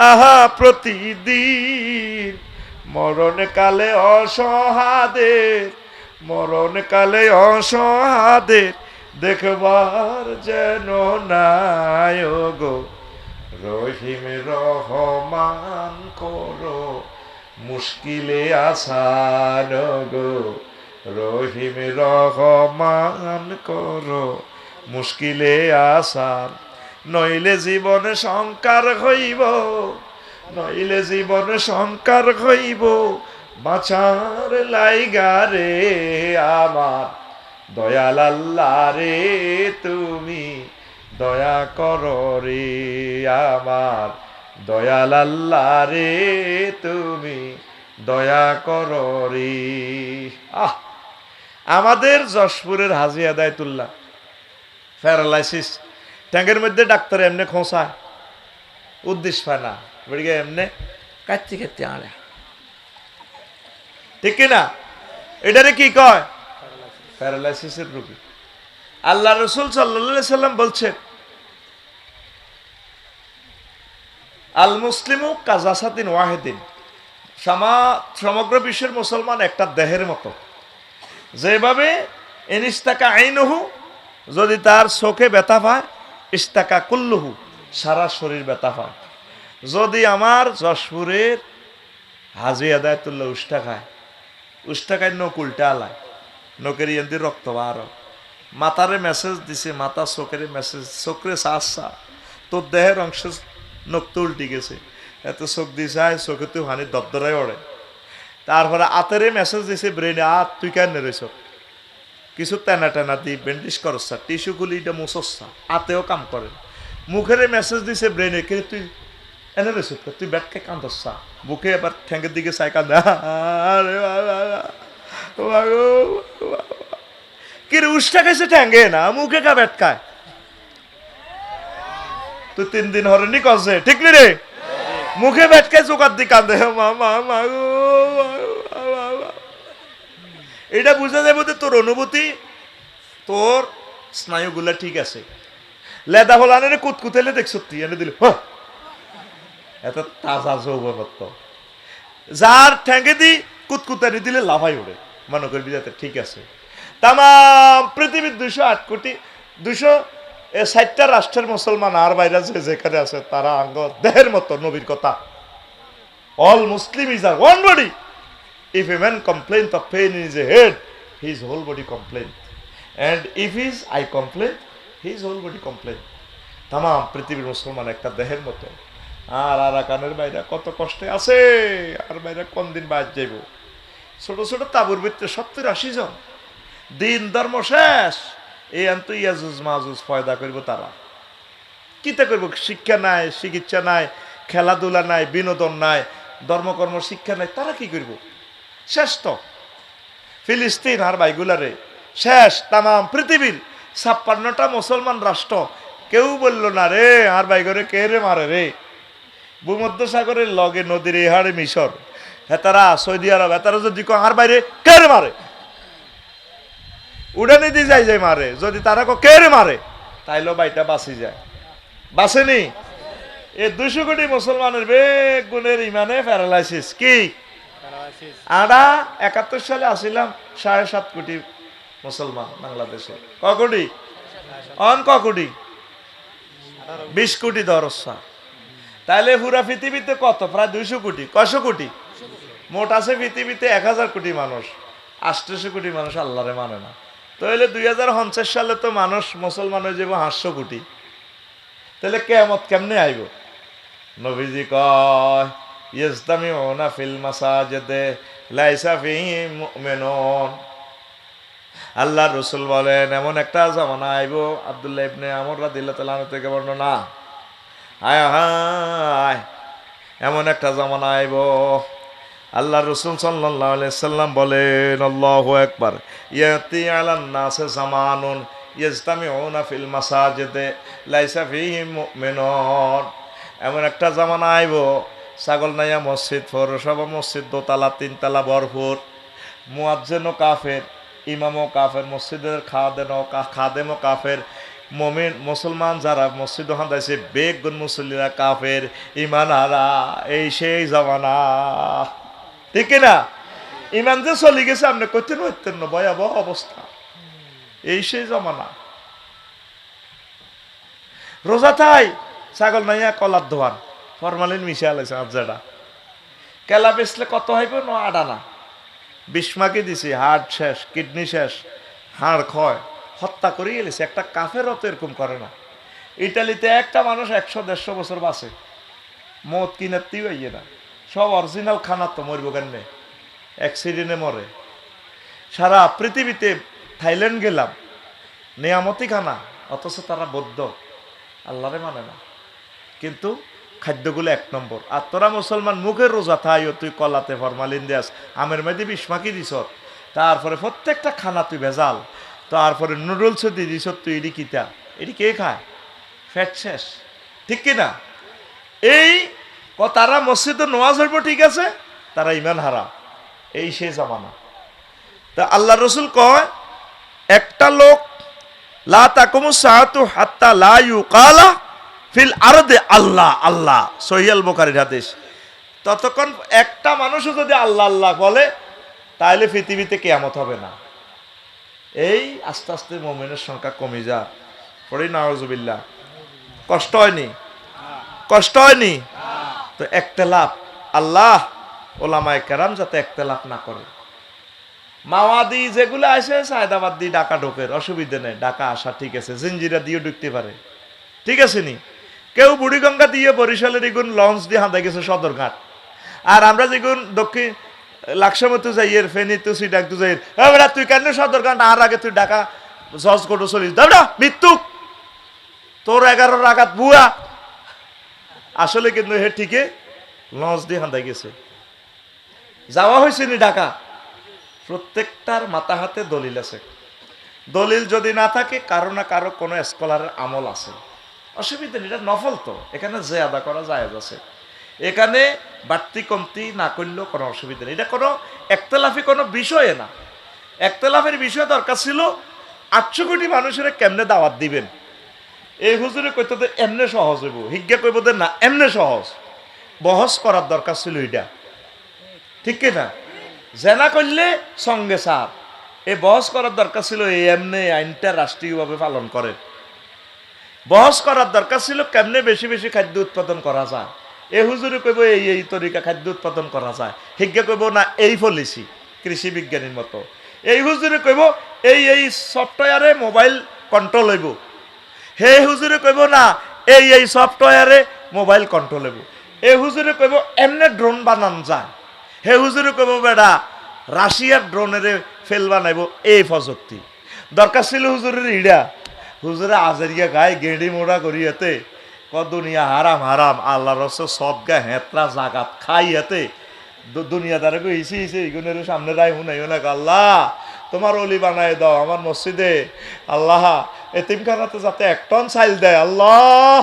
Speaker 1: আহা প্রতিদিন। মরণকালে অসহাদের, মরণকালে অসহাদের দেখবার যেন নাই গো। রহিম রহমান করো মুশকিলে আসান গো, রহিম রহমান করো মুশকিলে আসান। নইলে জীবন সংকার হইব, নইলে জীবন সংকার হইব বাঁচার লাইগারে আমার দয়াল আল্লাহ রে তুমি দয়া কর রে আমার দয়াল আল্লাহ রে তুমি দয়া কর রে। আমাদের যশপুরের হাজী আদায়তুল্লাহ প্যারালাইসিস, ট্যাঙ্কের মধ্যে ডাক্তার এমনি খোঁসা উদ্দেশ্য পায় না, বেড়ে এমনি কাটতে কাটতে আনে, ঠিক কিনা? এটারে কি কয়? প্যারালাইসিসের রোগী। আল্লাহ রসুল সাল্লাল্লাহু সাল্লাম বলছেন আল মুসলিমু কাজাসাতিন ওয়াহিদিন, সমগ্র বিশ্বের মুসলমান একটা দেহের মতো। যেভাবে ইনিস্তাকা আইনহু, যদি তার চোখে ব্যথা পায়, ইস্তাকা কুল্লুহু, সারা শরীর ব্যথা পায়। যদি আমার যশপুরের হাজী আদায়তুল্লাহ উষ্টা খায় নখ উল্টা আলায়, নখের ইয়েন্দি রক্ত বার, মাথারে মেসেজ দিছে, মাথা চোখের মেসেজ, চোখরে চাষা তোর দেহের অংশ নখ তো উল্টি গেছে, এত চোখ দিছে চোখে তুই হানি দপদরাই ওড়ে। তারপরে আতেরে মেসেজ দিছে ব্রেনে, তুই কেন রয়েছ, কিছু টানা টানা দি ব্যান্ডেজ করছা, টিস্যু খুলি এটা মুছসা, আতেও কাম করে। মুখের মেসেজ দিছে ব্রেনে, কে তুই এনে রয়েছ, তুই ব্যাটকে কান্দসা, বুকে এবার ঠ্যাঙ্গের দিকে চাই কান্দা, কি রে উষ্টা খাইছে ঠ্যাঙ্গে না, মুখে কা ব্যাটকায়, তুই 3 দিন হরেনি কছে, ঠিক নি রে? মুখে ব্যাটকায় চোখার দিকে কান্দে, এটা বুঝা যাবে যে তোর অনুভূতি, তোর স্নায়ুগুলা ঠিক আছে। লেদা হলানে কুতকুতেলে দেখছ তুই এনে দিল, এত তাজা যৌবনত্ব। যার ঠ্যাঙ্গে দি কুতকুতানি দিলে লাভাই ওড়ে, মনে করবি যাতে ঠিক আছে। তাম পৃথিবীর 208 কোটি 260টা রাষ্ট্রের মুসলমান আর বাইরে যেখানে আছে তারা আঙ্গ দেহের মতো। নবীর কথা, all Muslim is are one body, if a man complains of pain in his head, his whole body complains, and if his eye complain, his whole body complain. তাম পৃথিবীর মুসলমান একটা দেহের মতো। আর আরাকানের বাইরে কত কষ্টে আছে, আর বাইরে কোন দিন বাদ যাইব। ছোট ছোট তাবুর ভিতরে 70-80 জন, দিন ধর্ম শেষ, এই আন্ত ইয়াজুজ মাহুজ ফয়দা করব। তারা কিতা করব? শিক্ষা নাই, চিকিৎসা নাই, খেলাধুলা নাই, বিনোদন নাই, ধর্মকর্ম শিক্ষা নাই, তারা কি করব? শেষ তো ফিলিস্তিন আর বাইগুলারে শেষ। তাম পৃথিবীর 56টা মুসলমান রাষ্ট্র কেউ বলল না রে আর বাইগরে কে রে মারে রে। ভূমধ্য সাগরের লগে নদীর এই হাড়ে মিশর, হেতারা সৌদি আরব, হেতারা যদি আর বাইরে কে রে মারে, উড়ানি দিয়ে যাই যাই মারে। যদি তারা কে রে মারে তাইলে বাইটা বাঁচি যায়, বাঁচেনি। এই 200 কোটি মুসলমানের বেগ গুণের ইমানে প্যারালাইসিস। কি আড়া 71 সালে আসিলাম 7.5 কোটি মুসলমান বাংলাদেশে। ক কোটি ক কোটি 20 কোটি দরসা। তাইলে পুরা পৃথিবীতে কত? প্রায় 200 কোটি। কয়শো কোটি মোট আছে পৃথিবীতে? 1000 কোটি মানুষ। 800 কোটি মানুষ আল্লাহরে মানে না। তাহলে 2050 সালে তো মানুষ মুসলমান হয়ে যাবো 800 কোটি। তাহলে কিয়ামত কেমনে আইব? নবীজি কয় ইজতামিউনা ফিল মাসাজিদে লাইসা ফিহি মুমিনুন। আল্লাহ রাসূল বলেন এমন একটা জামানা আইব, আব্দুল্লাহ ইবনে আমর রাদিয়াল্লাহু তাআলা আনহু থেকে বর্ণনা, হায় হায় এমন একটা জামানা আইব। আল্লাহ রাসূল সাল্লাল্লাহু আলাইহি সাল্লাম বলেন আল্লাহু আকবার, ইয়াতি আলান নাসে জামানুন ইজতামিউনা ফিল মাসাজিদে লাইসা ফিহি মুমিনুন। এমন একটা জামানা আইব ছাগল নাইয়া মসজিদ, পৌরসভা মসজিদ দোতলা 3 তলা ভরপুর, মুয়াজ্জিনও কাফের, ইমামও কাফের, মসজিদের খাদেমও কাফের, মুমিন মুসলমান যারা মসজিদ হাঁদাইছে বেগুন মুসল্লিরা কাফের, ইমান হারা। এই সেই জামানা, ঠিক না? ইমান যে চলে গেছে আপনি করতে পারতেন না, ভয়াবহ অবস্থা। এই সেই জামানা। রোজা থাই ছাগল নাইয়া কলার ধোয়ান, ফরমালিন মিশে আলাইছে আজ্জাটা। কেলা বেচলে কত হইব? 8 আনা। বিস্মাকে দিছি, হার্ট শেষ, কিডনি শেষ, হাড় ক্ষয়, হত্যা করিয়ে এলেছে। একটা কাফেরও তো এরকম করে না। ইটালিতে একটা মানুষ 100-150 বছর বাঁচে, মদ কিনাতেই হইয়ে না। সব অরিজিনাল খানা তো মরব কেন, অ্যাক্সিডেন্টে মরে। সারা পৃথিবীতে থাইল্যান্ড গেলাম, নিয়ামতি খানা, অথচ তারা বৌদ্ধ, আল্লাহরে মানে না, কিন্তু খাদ্যগুলো 1 নম্বর। আর তোরা মুসলমান মুখের রোজা থাই, তুই কলাতে ফরমালিন দিয়াস, আমের মধ্যে বিস্মাকি দিস, তারপরে প্রত্যেকটা খানা তুই ভেজাল, তারপরে নুডলস দিয়ে দিস তুই, এটি কিতা, এটি কে খায়? ফ্যাট শেষ, ঠিক কিনা? এই তারা মসজিদে নোয়াজ হইব, ঠিক আছে, তারা ইমান হারা। এই সেই জামানা। তা আল্লাহ রসুল কয় একটা লোক লা তাকুমু সাআতু হাত্তা লা ইউকালা ফিল আরদে আল্লাহ আল্লাহ, সহিহ আল বুখারীর হাদিস। ততক্ষণ একটা মানুষও যদি আল্লাহ আল্লাহ বলে তাহলে পৃথিবীতে কিয়ামত হবে না। এই আস্তে আস্তে মুমিনের সংখ্যা কমে যায়। পড়ি নাউজুবিল্লাহ। কষ্ট হয়নি? কষ্ট হয়নি? তো একতেলাফ, আল্লাহ ওলামায়ে কেরাম যাতে একতেলাফ না করে। মাওয়াদি যেগুলো আসে সায়দাবাদ দিয়ে ঢাকা ঢোকের অসুবিধা নেই, ঢাকা আসা ঠিক আছে, জিঞ্জিরা দিয়ে ঢুকতে পারে, ঠিক আছে নি। কেউ বুড়িগঙ্গা দিয়ে বরিশালের এগুন লঞ্চ দিয়ে হাঁদা গেছে সদরঘাট। আর আমরা যেগুন দক্ষিণ লাকসামতো যাই, এর ফেনি তো সিডাক তো যাই, এবার তুই কেন সদরঘাট আর আগে তুই ঢাকা জজ কোর্টে চলিস, দাঁড়া মৃত্যু তোর 11 রাগাত বুয়া। আসলে কিন্তু হে ঠিকই লঞ্চ দিয়ে হাঁদা গেছে, যাওয়া হয়েছে নি ঢাকা। প্রত্যেকটার মাথা হাতে দলিল আছে। দলিল যদি না থাকে কারো না কারো কোনো স্কলারের আমল আছে, অসুবিধা নেই, এটা নফল তো, এখানে যে আদা করা জায়েজ আছে, এখানে বাড়তি কমতি না করলেও কোনো অসুবিধা নেই। এটা কোনো একতলাফি কোনো বিষয়ে না। একতলাফের বিষয় দরকার ছিল 800 কোটি মানুষের কেমনে দাওয়াত দিবেন। এই হুজুরে কইতে তো এমনে সহজ হইব, হিজ্ঞা কইব যে না এমনে সহজ। বহস করার দরকার ছিল এটা, ঠিক কিনা? জেনা করলে সঙ্গে সার, এই বহস করার দরকার ছিল এই এমনি আইনটা রাষ্ট্রীয়ভাবে পালন করে। বহস করার দরকার ছিল কেমনে বেশি বেশি খাদ্য উৎপাদন করা যায়। এই হুজুরে কইব এই এই তরিকা খাদ্য উৎপাদন করা যায়, হিজ্ঞা কইব না এই পলিসি কৃষি বিজ্ঞানীর মতো। এই হুজুরে কইব এই এই সফটওয়্যারে মোবাইল কন্ট্রোল হইব, হে হুজুরে কইব না এই এই সফটওয়্যারে মোবাইল কন্ট্রোল হইব। এই হুজুরে কইব এমনে ড্রোন বানান যায়, হে হুজুরে কইব বেড়া রাশিয়ার ড্রোনের ফেল বানাইব। এই প্রযুক্তি দরকার ছিল হুজুরের ইডা। হুজুরে আজারিয়া গায়ে গেঁড়ি মোড়া করিয়াতে ক দুনিয়া হারাম হারাম, আল্লাহ রসে সব গা হেতরা জাগাত খাই হাতে দুনিয়াদারে কইছি এইগুনের সামনে রাই হুনাইও না আল্লাহ তোমার অলি বানায় দাও আমার মসজিদে আল্লাহ এতিমখানাতে যাতে এক টন চাইল দেয় আল্লাহ।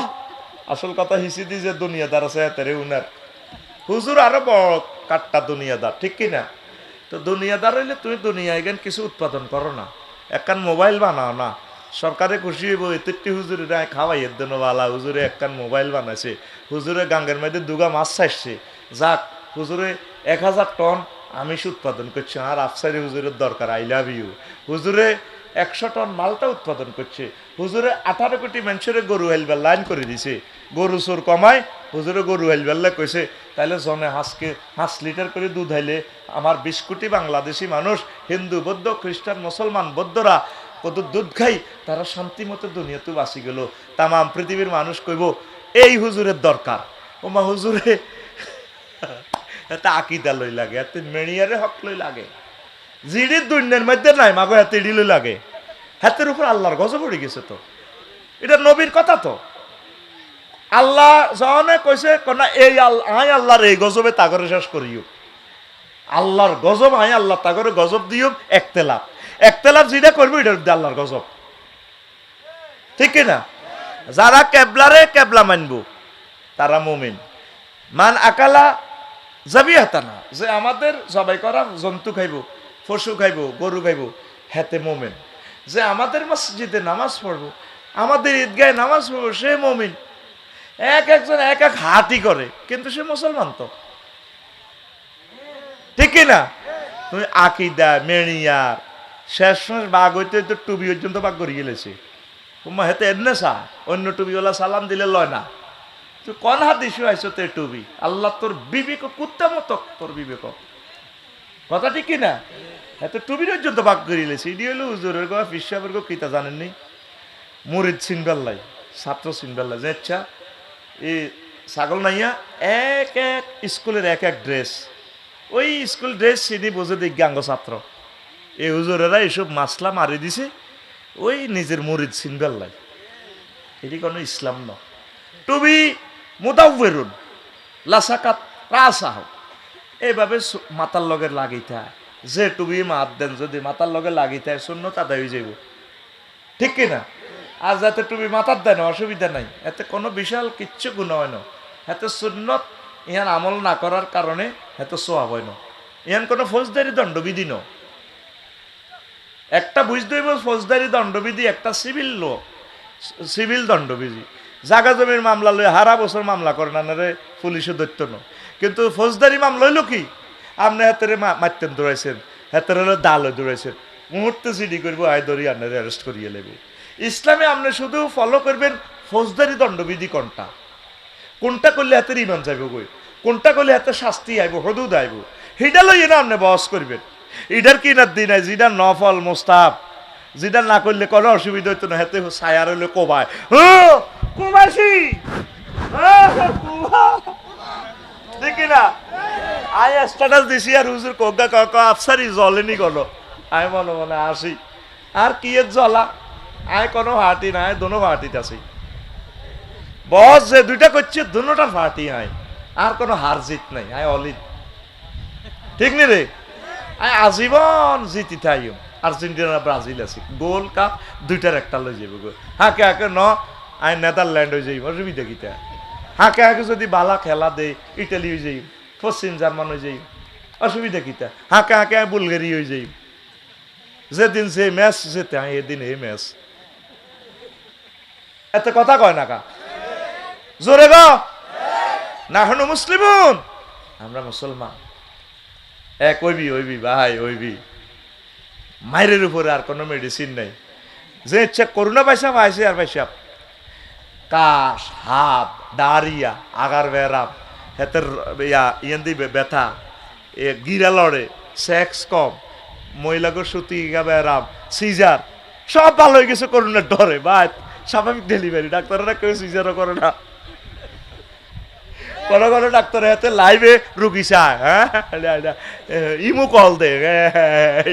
Speaker 1: আসল কথা হিসি দি যে দুনিয়াদার আছে এতেরে উনার হুজুর আরো বড় কাট্টা দুনিয়াদার, ঠিক কিনা? তো দুনিয়াদার হইলে তুমি দুনিয়ায় গেন কিছু উৎপাদন করো না, একখান মোবাইল বানাও না, সরকারে খুশি হইব এতেরটি হুজুরে খাওয়াই এর জন্য বালা হুজুরে একখান মোবাইল বানাইছে, হুজুরে গাঙ্গের মধ্যে দুগা মাছ চাইছে, যাক হুজুরে 1000 টন আমিষ উৎপাদন করছে, আর আফসারি হুজুরের দরকার, আই লাভ ইউ। হুজুরে 100 টন মালটা উৎপাদন করছে, হুজুরে 18 কোটি মানুষের গরু হেলবার লাইন করে দিছে, গরু চোর কমায় হুজুরে গরু হেলবার কইছে, তাহলে জনে 5 লিটার করে দুধ হাইলে আমার 20 কোটি বাংলাদেশি মানুষ হিন্দু বৌদ্ধ খ্রিস্টান মুসলমান বৌদ্ধরা কত দুধ খাই, তারা শান্তি মতো দুনিয়াতে বাঁচি গেল, তামাম পৃথিবীর মানুষ কইব এই হুজুরের দরকার। ওমা হুজুরে এতে আকিদা লই লাগে, এতে মেনিয়ারে হক লই লাগে, জিডির দুনিয়ার মধ্যে নাই মাগো হাতে ইডি লই লাগে, হাতের উপর আল্লাহর গজব পড়ে গেছে। তো এটা নবীর কথা, তো আল্লাহ জনে কইছে কোনা এই আই আল্লাহর এই গজবে তাগরে শেষ করিও, আল্লাহর গজব আই আল্লাহ তাগরে গজব দিও, একতেলাপ যেটা করবো এটা আল্লাহর গজব, ঠিক কিনা? যারা কেবলারে কেবলা মানবো তারা মুমিন। মান আকালা জাবিয়াতানা, যে আমাদের জবাই করা জন্তু খাইব, পশু খাইব, গরু খাইব, হেতে মুমিন। যে আমাদের মসজিদে নামাজ পড়বো, আমাদের ঈদগাহে নামাজ পড়বো, সে মুমিন। একজন এক হাতি করে কিন্তু সে মুসলমান, তো ঠিক কিনা? তুমি আকিদা মেনিয়ার শেষ বাঘ হইতে হইতে টুবি পর্যন্ত বাঘ করে গেলেছে, তোমার হেতে এনে চা অন্য টুবিওয়ালা সালাম দিলে লয় না, তুই কোন হাত দিস আইসো তে টুবি, আল্লাহ তোর বিবেক কুত্তা মতো, তোর বিবেক কথা ঠিক কিনা? এত টুবি পর্যন্ত বাঘ করে গেলেছে। ইডি হলো হুজুরের গো ফিসাবের গো কিতা জানেননি, মুরিদ সিনবাল্লাই ছাত্র সিনবাল্লাই যে ইচ্ছা এই ছাগল নাইয়া এক এক স্কুলের এক এক ড্রেস, ওই স্কুল ড্রেস চিনি বোঝে দেখি আঙ্গ ছাত্র, এই হুজুরেরা এইসব মাসলা মারি দিছে, ওই নিজের মুরিদ সিনবাল্লাই, এটি কোনো ইসলাম ন। টুবি মুদাউবেরুন লাসাকাত রাসাহ, এইভাবে মাতার লগে লাগিতে হয়, যে টুবি মাত দেন যদি মাতার লগে লাগিতে হয় শূন্য তাদের হয়ে যাব, ঠিক কিনা? আর যাতে টুবি মাথার দেয় না অসুবিধা নাই, এতে কোনো বিশাল কিচ্ছু গুণ হয় না, এতে সুন্নত ইহান আমল না করার কারণে এত সোয়াব হয় না, ইহান কোনো ফৌজদারি দণ্ডবিধি ন। একটা বুঝতে হইব ফৌজদারি দণ্ডবিধি, একটা সিভিল দণ্ডবিধি। জাগা জমির মামলা লই হারা বছর মামলা করে না রে পুলিশে দৈত্য ন, কিন্তু ফৌজদারি মামলা হইল কি, আপনি হাতের মারতেন দৌড়াইছেন, হাতের হলো দালে দৌড়াইছেন, মুহূর্তে সিডি করবো আয় ধরি আপনার অ্যারেস্ট করিয়ে নেবে। ইসলামে আপনি শুধু ফলো করবেন ফৌজদারি দণ্ডবিধি কোনটা করলে হাতের ইমান যাইব গই, কোনটা করলে হাতে শাস্তি আইব, হদুদ আইব, সেটা লইয়ে না আপনি বহস করবেন। ইটার কি না দিন নাই, যেটা নফল মোস্তাব, যেটা না করলে কোনো অসুবিধা হইতো না, হাতে ছায়ার হইলে কোবায় কুমাসি দেখি না আই স্ট্যাটাস দিছি আর হুজুর কোগা কাকা আফসারি জ্বলেনি কোনো, আমি মনে মনে আসি আর কি এর জ্বলা, আয় কোনো হাঁটি নাই, দোনো হাঁটিতে আছি, বস যে দুইটা করছে দুটা ফাটি আয়, আর কোনো হার জিত নাই, আয় অলিত, ঠিক নি রে? আয় আজীবন জিতি থাইও, আর্জেন্টিনা ব্রাজিল আছে, গোল কাপ দুইটার একটা লই যাবো গো, হাঁকে হাঁকে ন আয় নেদারল্যান্ড হয়ে যাইব, অসুবিধা কিতা? হাঁকে হাঁকে যদি বালা খেলা দেয় ইটালি হয়ে যাই, পশ্চিম জার্মান হয়ে যাই, অসুবিধা কিতা? হাঁকে হাঁকে আয় বুলগেরি হয়ে যাই, যেদিন যে ম্যাচ যেতে হয় এদিন এই ম্যাচ, এত কথা কয় না কা জোরে গো না হনো মুসলিমুন, আমরা মুসলমান এক ওইবি ভাই ওইবি, মায়ের উপরে আর কোনো মেডিসিন নাই, যে ইচ্ছা করোনা পাইসাম আইসে আর পাইসাম, কাশ হাত ডায়রিয়া আগার বেড়াম হেতের ইয়ান দিবে ব্যথা, গিরা লড়ে, সেক্স কম, মহিলাকে সুতি বেড়াম, সিজার সব ভালো হয়ে গেছে করোনার ডরে, ভাই স্বাভাবিক ডেলিভারি, ডাক্তাররা কেউ সিজারও করে না, কোনো কোনো ডাক্তার হাতে লাইভে রুগী চায়, হ্যাঁ ইমু কল দে,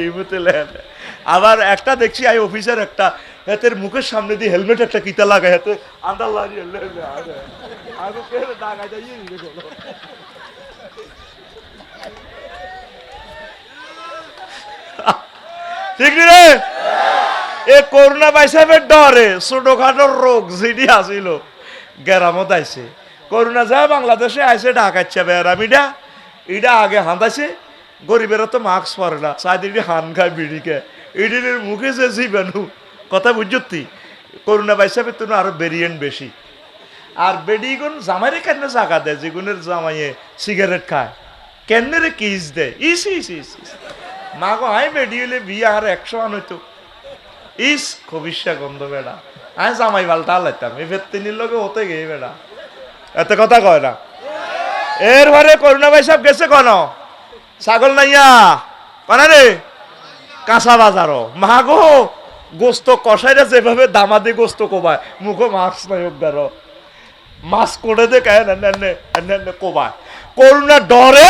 Speaker 1: ইমুতে আবার একটা দেখছি আই অফিসার একটা হাতের মুখের সামনে দিয়ে হেলমেট একটা কিতা লাগায় হাতে আন্দার লাগিয়ে ঠিক নি রে? এ করোনা বাইসাবের ডরে ছোটখাটো রোগ যেটি আসিল গেরামত আইছে। করোনা যা বাংলাদেশে আইছে ঢাকাচ্ছে বেড়ামিটা এটা আগে হাঁদাইছে। গরিবেরা তো মাস্ক পরে না, চাইদিকে হান খায় বিড়ি খায়, ইডির মুখে যে জীবাণু, কথা বুঝতি? করোনা বাইসাবে তো আরো ভেরিয়েন্ট বেশি। আর বেডিগুন জামাইরে কেন জাগা দেয়, যেগুনের জামাইয়ে সিগারেট খায় কেন রে কিস দেয়, ইস ইস ইস ইস। মা গো আই বেডি হলে বিয়ে আর 100 আন হইতো। ইস খবিসা গন্ধ বেড়া, আমি জামাই বালটা লাইতাম এই ফেত্তিনির লোকে হতে গিয়ে বেড়া, এত কথা কয় না। এরপরে করুণা ভাই সাহেব গেছে কোন ছাগল নাইয়া কনা রে কাঁচা বাজারও। মা গো গোস্ত কষাইরা যেভাবে দামাদি গোস্ত কোবায়, মুখো মাছ নাই উদ্ধার মাছ করে দে কেন কোবায়। করুণা ডরে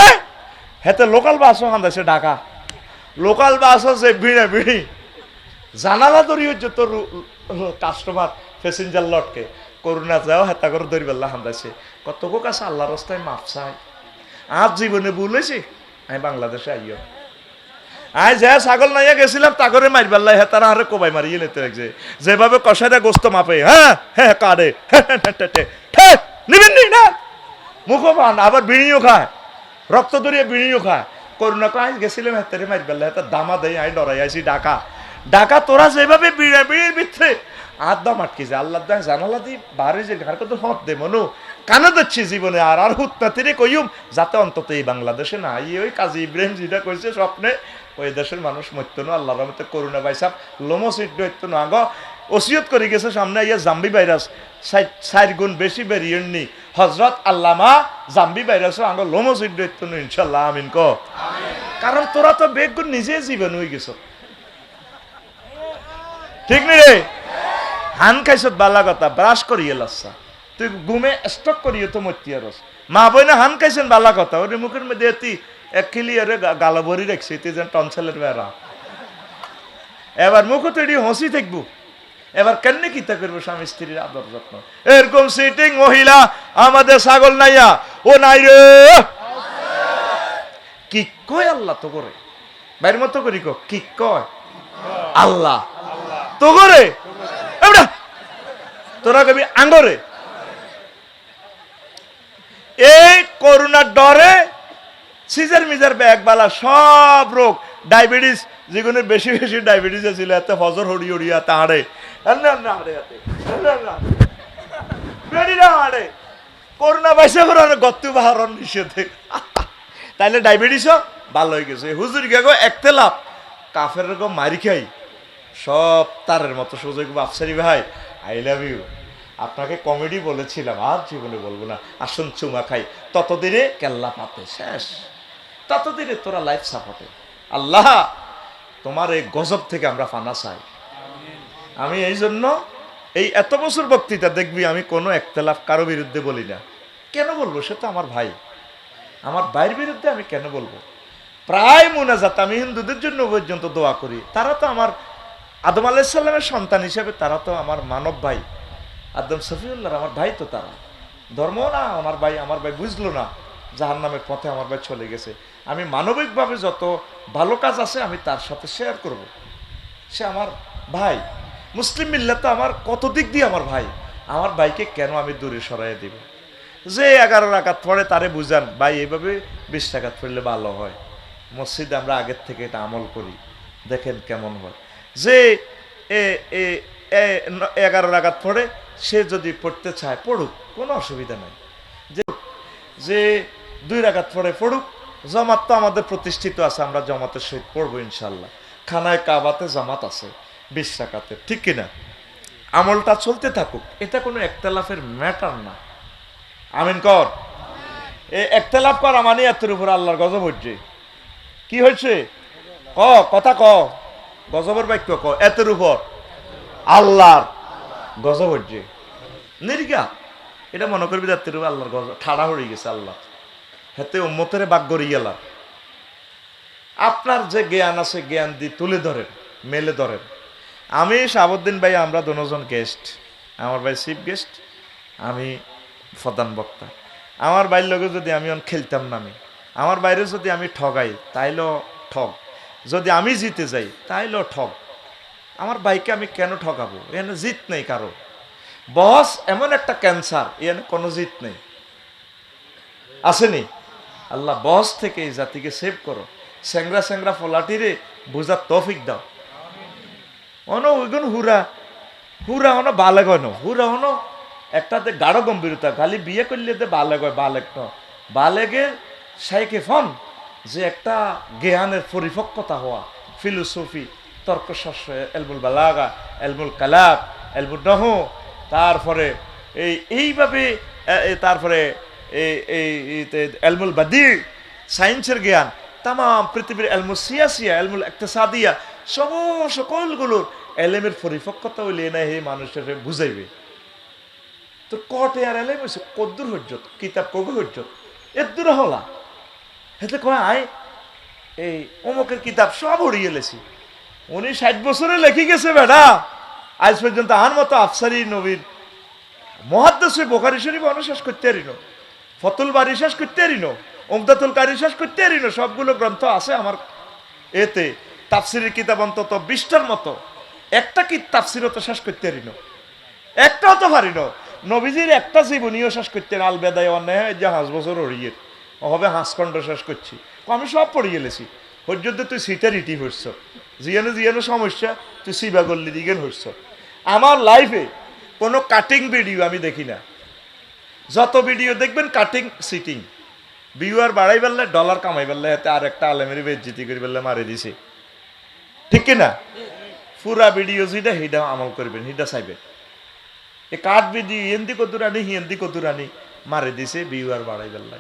Speaker 1: হেতে লোকাল বাসও হান্দাছে ঢাকা, লোকাল বাসও যে ভিড়ে ভিড়ি জানালা ধরি হচ্ছে তোর কাস্টমার প্যাসেঞ্জার লটকে। করুণা যাও হেতা করে ধরি বেলা হান্দাছে কত কাছে আল্লাহ রাস্তায় মাপ চাই। আজ জীবনে ভুলেছি আমি বাংলাদেশে আইও আই যা ছাগল নাইয়া গেছিলাম তা করে মারি বেল্লাই হ্যাঁ তারা আরে কোবাই মারিয়ে লেতে লাগছে যেভাবে কষাইটা গোস্ত মাপে। হ্যাঁ হ্যাঁ কারে নিবেন নি না মুখো পান, আবার বিড়িও খায়, রক্ত দরিয়ে বিড়িও খায়। করুণা কয় গেছিলাম হেতারে মারি বেল্লাই হেতার দামা দেয় আই ডরাই আইসি ঢাকা। ঢাকা তোরা যেভাবে বিড়ির ভিতরে আদাম আটকেছে আল্লাহ দায় জানালা দি বাড়ি যে ঘর কত হত দে মনু কানে দিচ্ছি জীবনে আর আর হুতনাতিরে কইম যাতে অন্তত এই বাংলাদেশে না ওই কাজী ইব্রাহিম যেটা কইছে স্বপ্নে ওই দেশের মানুষ মরতো না। আল্লাহর রহমতে করুণা বাইসাব লোমো সিট হইতো না। আগ ওসিয়ত করে গেছে সামনে ইয়া জাম্বি ভাইরাস 4 গুণ বেশি ভেরিয়েন্ট নি হজরত আল্লামা জাম্বি ভাইরাস আগ লোমো সিট হইতো না ইনশাল্লাহ আমিন ক। কারণ তোরা তো বেগুন নিজে জীবন হয়ে গেছ, ঠিক নি রে? হান খাইছত বালা কথা ব্রাশ করিয়ে লাসা তুই ঘুমে স্টক করিয়ে তো মতিয়ারস মা বই না হান খাইছেন বালা কথা ওর মুখের মধ্যে এতি এক খিলি আরে গালা ভরি রাখছে তুই যেন টনসেলের বেড়া। এবার মুখ তৈরি হসি থাকবো, এবার কেন কিতা করবো স্বামী স্ত্রীর আদর যত্ন। এরকম সিটিং মহিলা আমাদের ছাগল নাইয়া ও নাই রে কি কয় আল্লাহ তো করে বাইরের মতো করি কি কয় আল্লাহ তো করে তোরা কবি আঙ্গরে। এই করোনার ডরে সিজার মিজার ব্যাগবালা সব রোগ ডায়াবেটিস যেগুলো বেশি বেশি ডায়াবেটিস ছিল এত ফজর হড়ি হড়িয়া তাহারে করোনা বাইসে গত্তু বাহরণ নিষেধে তাইলে ডায়াবেটিসও ভালো হয়ে গেছে। হুজুর গেগো একতে লাভ কাফের রকম মারি খাই সব তারের মতো সুযোগ বাপসারি ভাই আই লাভ ইউ। আপনাকে কমেডি বলেছিলাম আর জীবনে বলবো না, আসুন চুমা খাই। ততদিনে কেল্লা পাতে শেষ, ততদিনে তোরা লাইফ সাপোর্টে। আল্লাহ তোমার এই গজব থেকে আমরা ফানা চাই। আমি এই জন্য এই এত বছর বক্তৃতা দেখবি আমি কোনো একতলাফ কারো বিরুদ্ধে বলি না। কেন বলবো? সে তো আমার ভাই, আমার ভাইয়ের বিরুদ্ধে আমি কেন বলবো? প্রায় মুনাজাত আমি হিন্দুদের জন্য পর্যন্ত দোয়া করি। তারা তো আমার আদম আলাইহিস সালামের সন্তান হিসেবে তারা তো আমার মানব ভাই। আদম সফিউল্লাহ আমার ভাই, তো তারা ধর্ম না আমার ভাই। আমার ভাই বুঝলো না জাহান্নামের পথে আমার ভাই চলে গেছে। আমি মানবিকভাবে যত ভালো কাজ আছে আমি তার সাথে শেয়ার করব। সে আমার ভাই, মুসলিম মিল্লাত তো আমার কত দিক দিয়ে আমার ভাই। আমার ভাইকে কেন আমি দূরে সরাইয়া দিব? যে 11 রাকাত পড়ে তারে বুঝান ভাই এইভাবে 20 রাকাত পড়লে ভালো হয়। মসজিদে আমরা আগের থেকে এটা আমল করি, দেখেন কেমন হয়। যে 11 রাকাত পড়ে সে যদি পড়তে চায় পড়ুক, কোনো অসুবিধা নাই। যে 2 রাকাত পড়ে পড়ুক। জামাত তো আমাদের প্রতিষ্ঠিত আছে, আমরা জামাতের সহিত পড়বো ইনশাল্লাহ। খানায় কাবাতে জামাত আছে 20 রাকাতে, ঠিক কিনা? আমলটা চলতে থাকুক, এটা কোনো একতলাফের ম্যাটার না। আমিন কর। এই একতলাফ করা মানে এতের উপর আল্লাহর গজব হচ্ছে। কি হয়েছে কথা ক, গজবের বাক্য ক, এতের উপর আল্লাহর গজব হচ্ছে নির্গা। এটা মনে করবি এতের উপর আল্লাহর গজব ঠাড়া হয়ে গেছে। আল্লাহ হেতে উম্মতের বাগ্য গেলা। আপনার যে জ্ঞান আছে জ্ঞান দিয়ে তুলে ধরেন, মেলে ধরেন। আমি শাহাবুদ্দিন ভাই, আমরা দুজন গেস্ট, আমার ভাই চিফ গেস্ট, আমি প্রধান বক্তা। আমার ভাইয়ের লগে যদি আমি খেলতাম না, আমি আমার বাইরে যদি আমি ঠগাই তাইলেও ঠগ। যদি আমি জিতে যাই তাইলেও ঠক, আমার ভাইকে আমি কেন ঠকাবো? এখানে জিত নেই কারো। বস এমন একটা ক্যান্সার, এখানে কোনো জিত নেই, আসেনি? আল্লাহ বস থেকে এই জাতিকে সেভ করো। স্যাংরা স্যাংরা ফলাটিরে বুঝার তৌফিক দাও। অন ওইগুন হুরা হুরা হনো বালেগ হয়, হুরা হনো একটাতে গাঢ় গম্ভীরতা, খালি বিয়ে করলে যে বালেগ হয়, বালেগ ন বালেগের সাইকে ফন যে একটা জ্ঞানের পরিপক্কতা হওয়া, ফিলোসফি, তর্কশাস্ত্র, এলমুল বালাগা, এলমুল কালাম, এলমুল নহ, তারপরে এইভাবে তারপরে এলমুল বাদি, সায়েন্সের জ্ঞান, তাম পৃথিবীর এলমুল সিয়াসিয়া, এলমুল ইকতিসাদিয়া, সকলগুলোর এলেমের পরিপক্কতা হইলে না হে মানুষের বুঝাইবে। তো কটে আর এলেম হয়েছে কদ্দুর হজ্জত, কিতাব কবে হজ্জত এর দূরে হলা হেতে কয় আয় এই অমুকের কিতাব সব উড়িয়ে লেছি। উনি 60 বছরে লেখি গেছে বেটা, আজ পর্যন্ত আর মতো আফসারি নবীর মহাদ্দেশে বোখারি শরীফ অনুশেষ করতে পারিল, ফতুল বাড়ি শেষ করতে পারিল, উমদাতুল কারি শেষ করতে পারিল। সবগুলো গ্রন্থ আছে আমার এতে, তাফসিরের কিতাব অন্তত 20টার মতো। একটা কি তাফসিরও তো শেষ করতে পারিল, একটাও তো পারিল। নবীজির একটা জীবনীও শেষ করতে আল বেদায় অন্যায় যে 5 বছর হরিয়ে হবে হাঁসকণ্ড শেষ করছি, আমি সব পড়ে গেলেছি। হজ্জতে তুই সিটার ইটি হইছ, জিয়ানো জিয়ানো সমস্যা তুই সিবা গল্লি দিকে হইছ। আমার লাইফে কোনো কাটিং ভিডিও আমি দেখি না, যত ভিডিও দেখবেন কাটিং সিটিং, ভিউয়ার বাড়াই পারলে ডলার কামাই পারলে হাতে আর একটা আলেমের বেজ্জিতি করে পারলে মারে দিছে, ঠিক কিনা? পুরা ভিডিও যেটা সেটা আমল করবেন, সেটা চাইবেন। এ কাঠ ভিডিও হিন্দি কতুরানি হিন্দি কতুরানি মারে দিছে ভিউয়ার বাড়াই পারলে।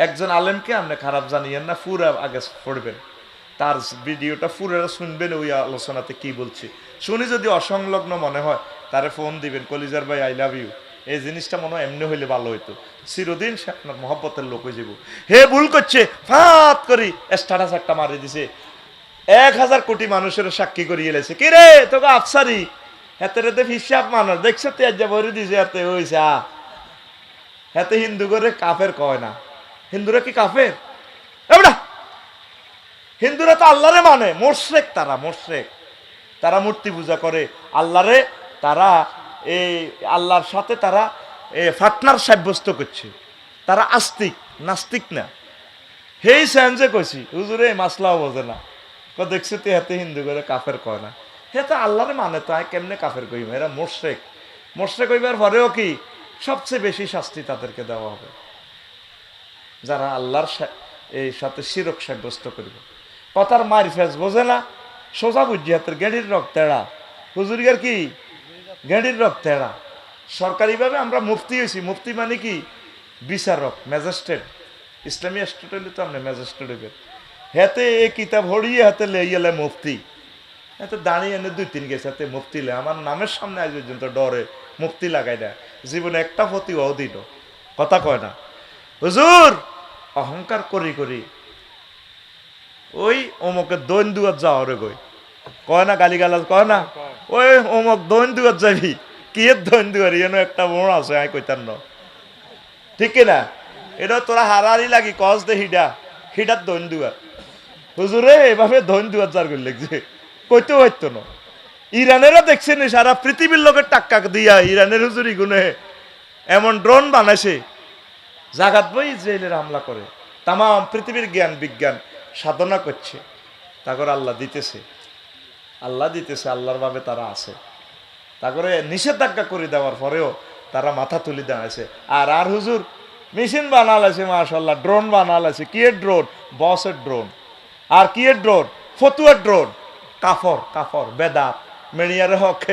Speaker 1: একজন আলেমকে আপনি খারাপ জানিয়েন না, পুরা আগে পড়বেন, তার ভিডিওটা পুরো শুনবেন, ওই আলোচনাতে কি বলছি শুনি। যদি অসংলগ্ন মনে হয় তারে ফোন দিবেন, কলিজার ভাই আই লাভ ইউ, এই জিনিসটা মনে হয় এমনি হইলে ভালো হইতো, চিরদিন সে আপনার মহব্বতের লোক হয়ে যাব। হে ভুল করছে ফাত করি স্ট্যাটাস একটা মারি দিছে, 1000 কোটি মানুষের সাক্ষী করিয়ে এলেছে, কি রে তোকে আফসারি হাতে রেতে হিসাব মানুষ দেখছো তেজ ভরে দিছে, হাতে হয়েছে হাতে হিন্দু করে কাফের কয় না। হিন্দুরা কি কাফের? এবড়া হিন্দুরা তো আল্লাহরে মানে, মোশরেক তারা, মোশরেক তারা মূর্তি পূজা করে আল্লাহরে, তারা এই আল্লাহর সাথে তারা পার্টনার সাব্যস্ত করছে, তারা আস্তিক, নাস্তিক না। হেই স্যানজে কইছি হুজুরে মাসলাও বোঝে না, দেখছে তো হাতে হিন্দু করে কাফের কয় না, হে তো আল্লাহরে মানে, তো কেমনে কাফের কইবে? এরা মোশরেক। মোশরেক কইবার পরেও কি সবচেয়ে বেশি শাস্তি তাদেরকে দেওয়া হবে যারা আল্লাহর এই সাথে শিরক সাব্যস্ত করবে। কথার মারি ফেস বোঝে না, সোজা বুঝি হাতের গেঁড়ির রক তেড়া, হুজুরিগার কি গেঁড়ির রক তেড়া। সরকারিভাবে আমরা মুফতি হয়েছি, মুফতি মানে কি বিচারক, ম্যাজিস্ট্রেট, ইসলামী স্টেট হইলে তো আপনি ম্যাজিস্ট্রেট হইবেন। হাতে এই কিতাব হরিয়ে হাতে লেইলে মুফতি, হাতে দাঁড়িয়ে এনে 2-3 গেছে হাতে মুফতি লে, আমার নামের সামনে আজ পর্যন্ত ডরে মুফতি লাগাই না, জীবনে একটা ফতি ও দিল, কথা কয় না। হুজুর অহংকার করি করি ওই অমুকের দৈন দুয়ার যাওয়া রে গই কয় না, গালি গালাজ কয় না, ওই অমুক দৈন দুয়ার যাবি, কি এর দৈন দুয়ার এন একটা মোড় আছে আই কইতার ন, ঠিক কিনা? এটা তোরা হারারি লাগি কস দে হিডা হিডার দৈন দুয়ার। হুজুরে এভাবে দৈন দুয়ার যার করে লাগছে, কইতে হইতো না। ইরানেরও দেখছেন সারা পৃথিবীর লোকের টাক্কা দিয়া ইরানের হুজুরি গুনে এমন ড্রোন বানাইছে, জাগাত বই ইসরায়েলের হামলা করে, তাম পৃথিবীর জ্ঞান বিজ্ঞান সাধনা করছে, তারপর আল্লাহ দিতেছে, আল্লাহ দিতেছে, আল্লাহর ভাবে তারা আছে। তারপরে নিষেধাজ্ঞা করে দেওয়ার পরেও তারা মাথা তুলে দাঁড়াইছে। আর আর হুজুর মেশিন বানালাছে, মাশাল্লাহ ড্রোন বানালাছে, কি এর ড্রোন? বসের ড্রোন। আর কি এর ড্রোন? ফতুয়ার ড্রোন। কাফর কাফর বেদাত মেনিয়ারে হক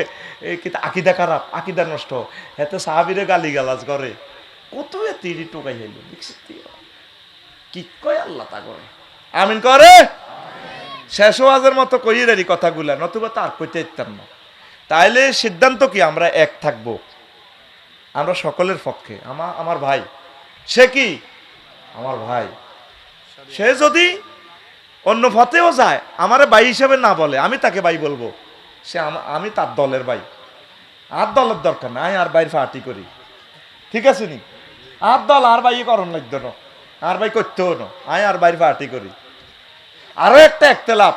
Speaker 1: এই কি আকিদা খারাপ, আকিদা নষ্ট, এতে সাহাবিরে গালি গালাজ করে, কত তিরি টোকাই হইল দেখছি কি কয় আল্লাহ তা করে আমিন করে শেষ ওয়াজের মতো কইয়ে রেডি কথাগুলা, নতুবা তার কইতে ইত্যাম না। তাইলে সিদ্ধান্ত কি? আমরা এক থাকবো, আমরা সকলের পক্ষে। আমার ভাই, সে কি আমার ভাই, সে যদি অন্য পথেও যায় আমারে ভাই হিসেবে না বলে, আমি তাকে ভাই বলবো, সে আমি তার দলের ভাই। আর দলের দরকার না, আমি আর ভাইয়ের পার্টি করি, ঠিক আছে নি? আর দল আর ভাই করণ লাগত না, আর ভাই করতেও না, আমি আর ভাইয়ের পার্টি করি। আরো একটা একতেলাপ,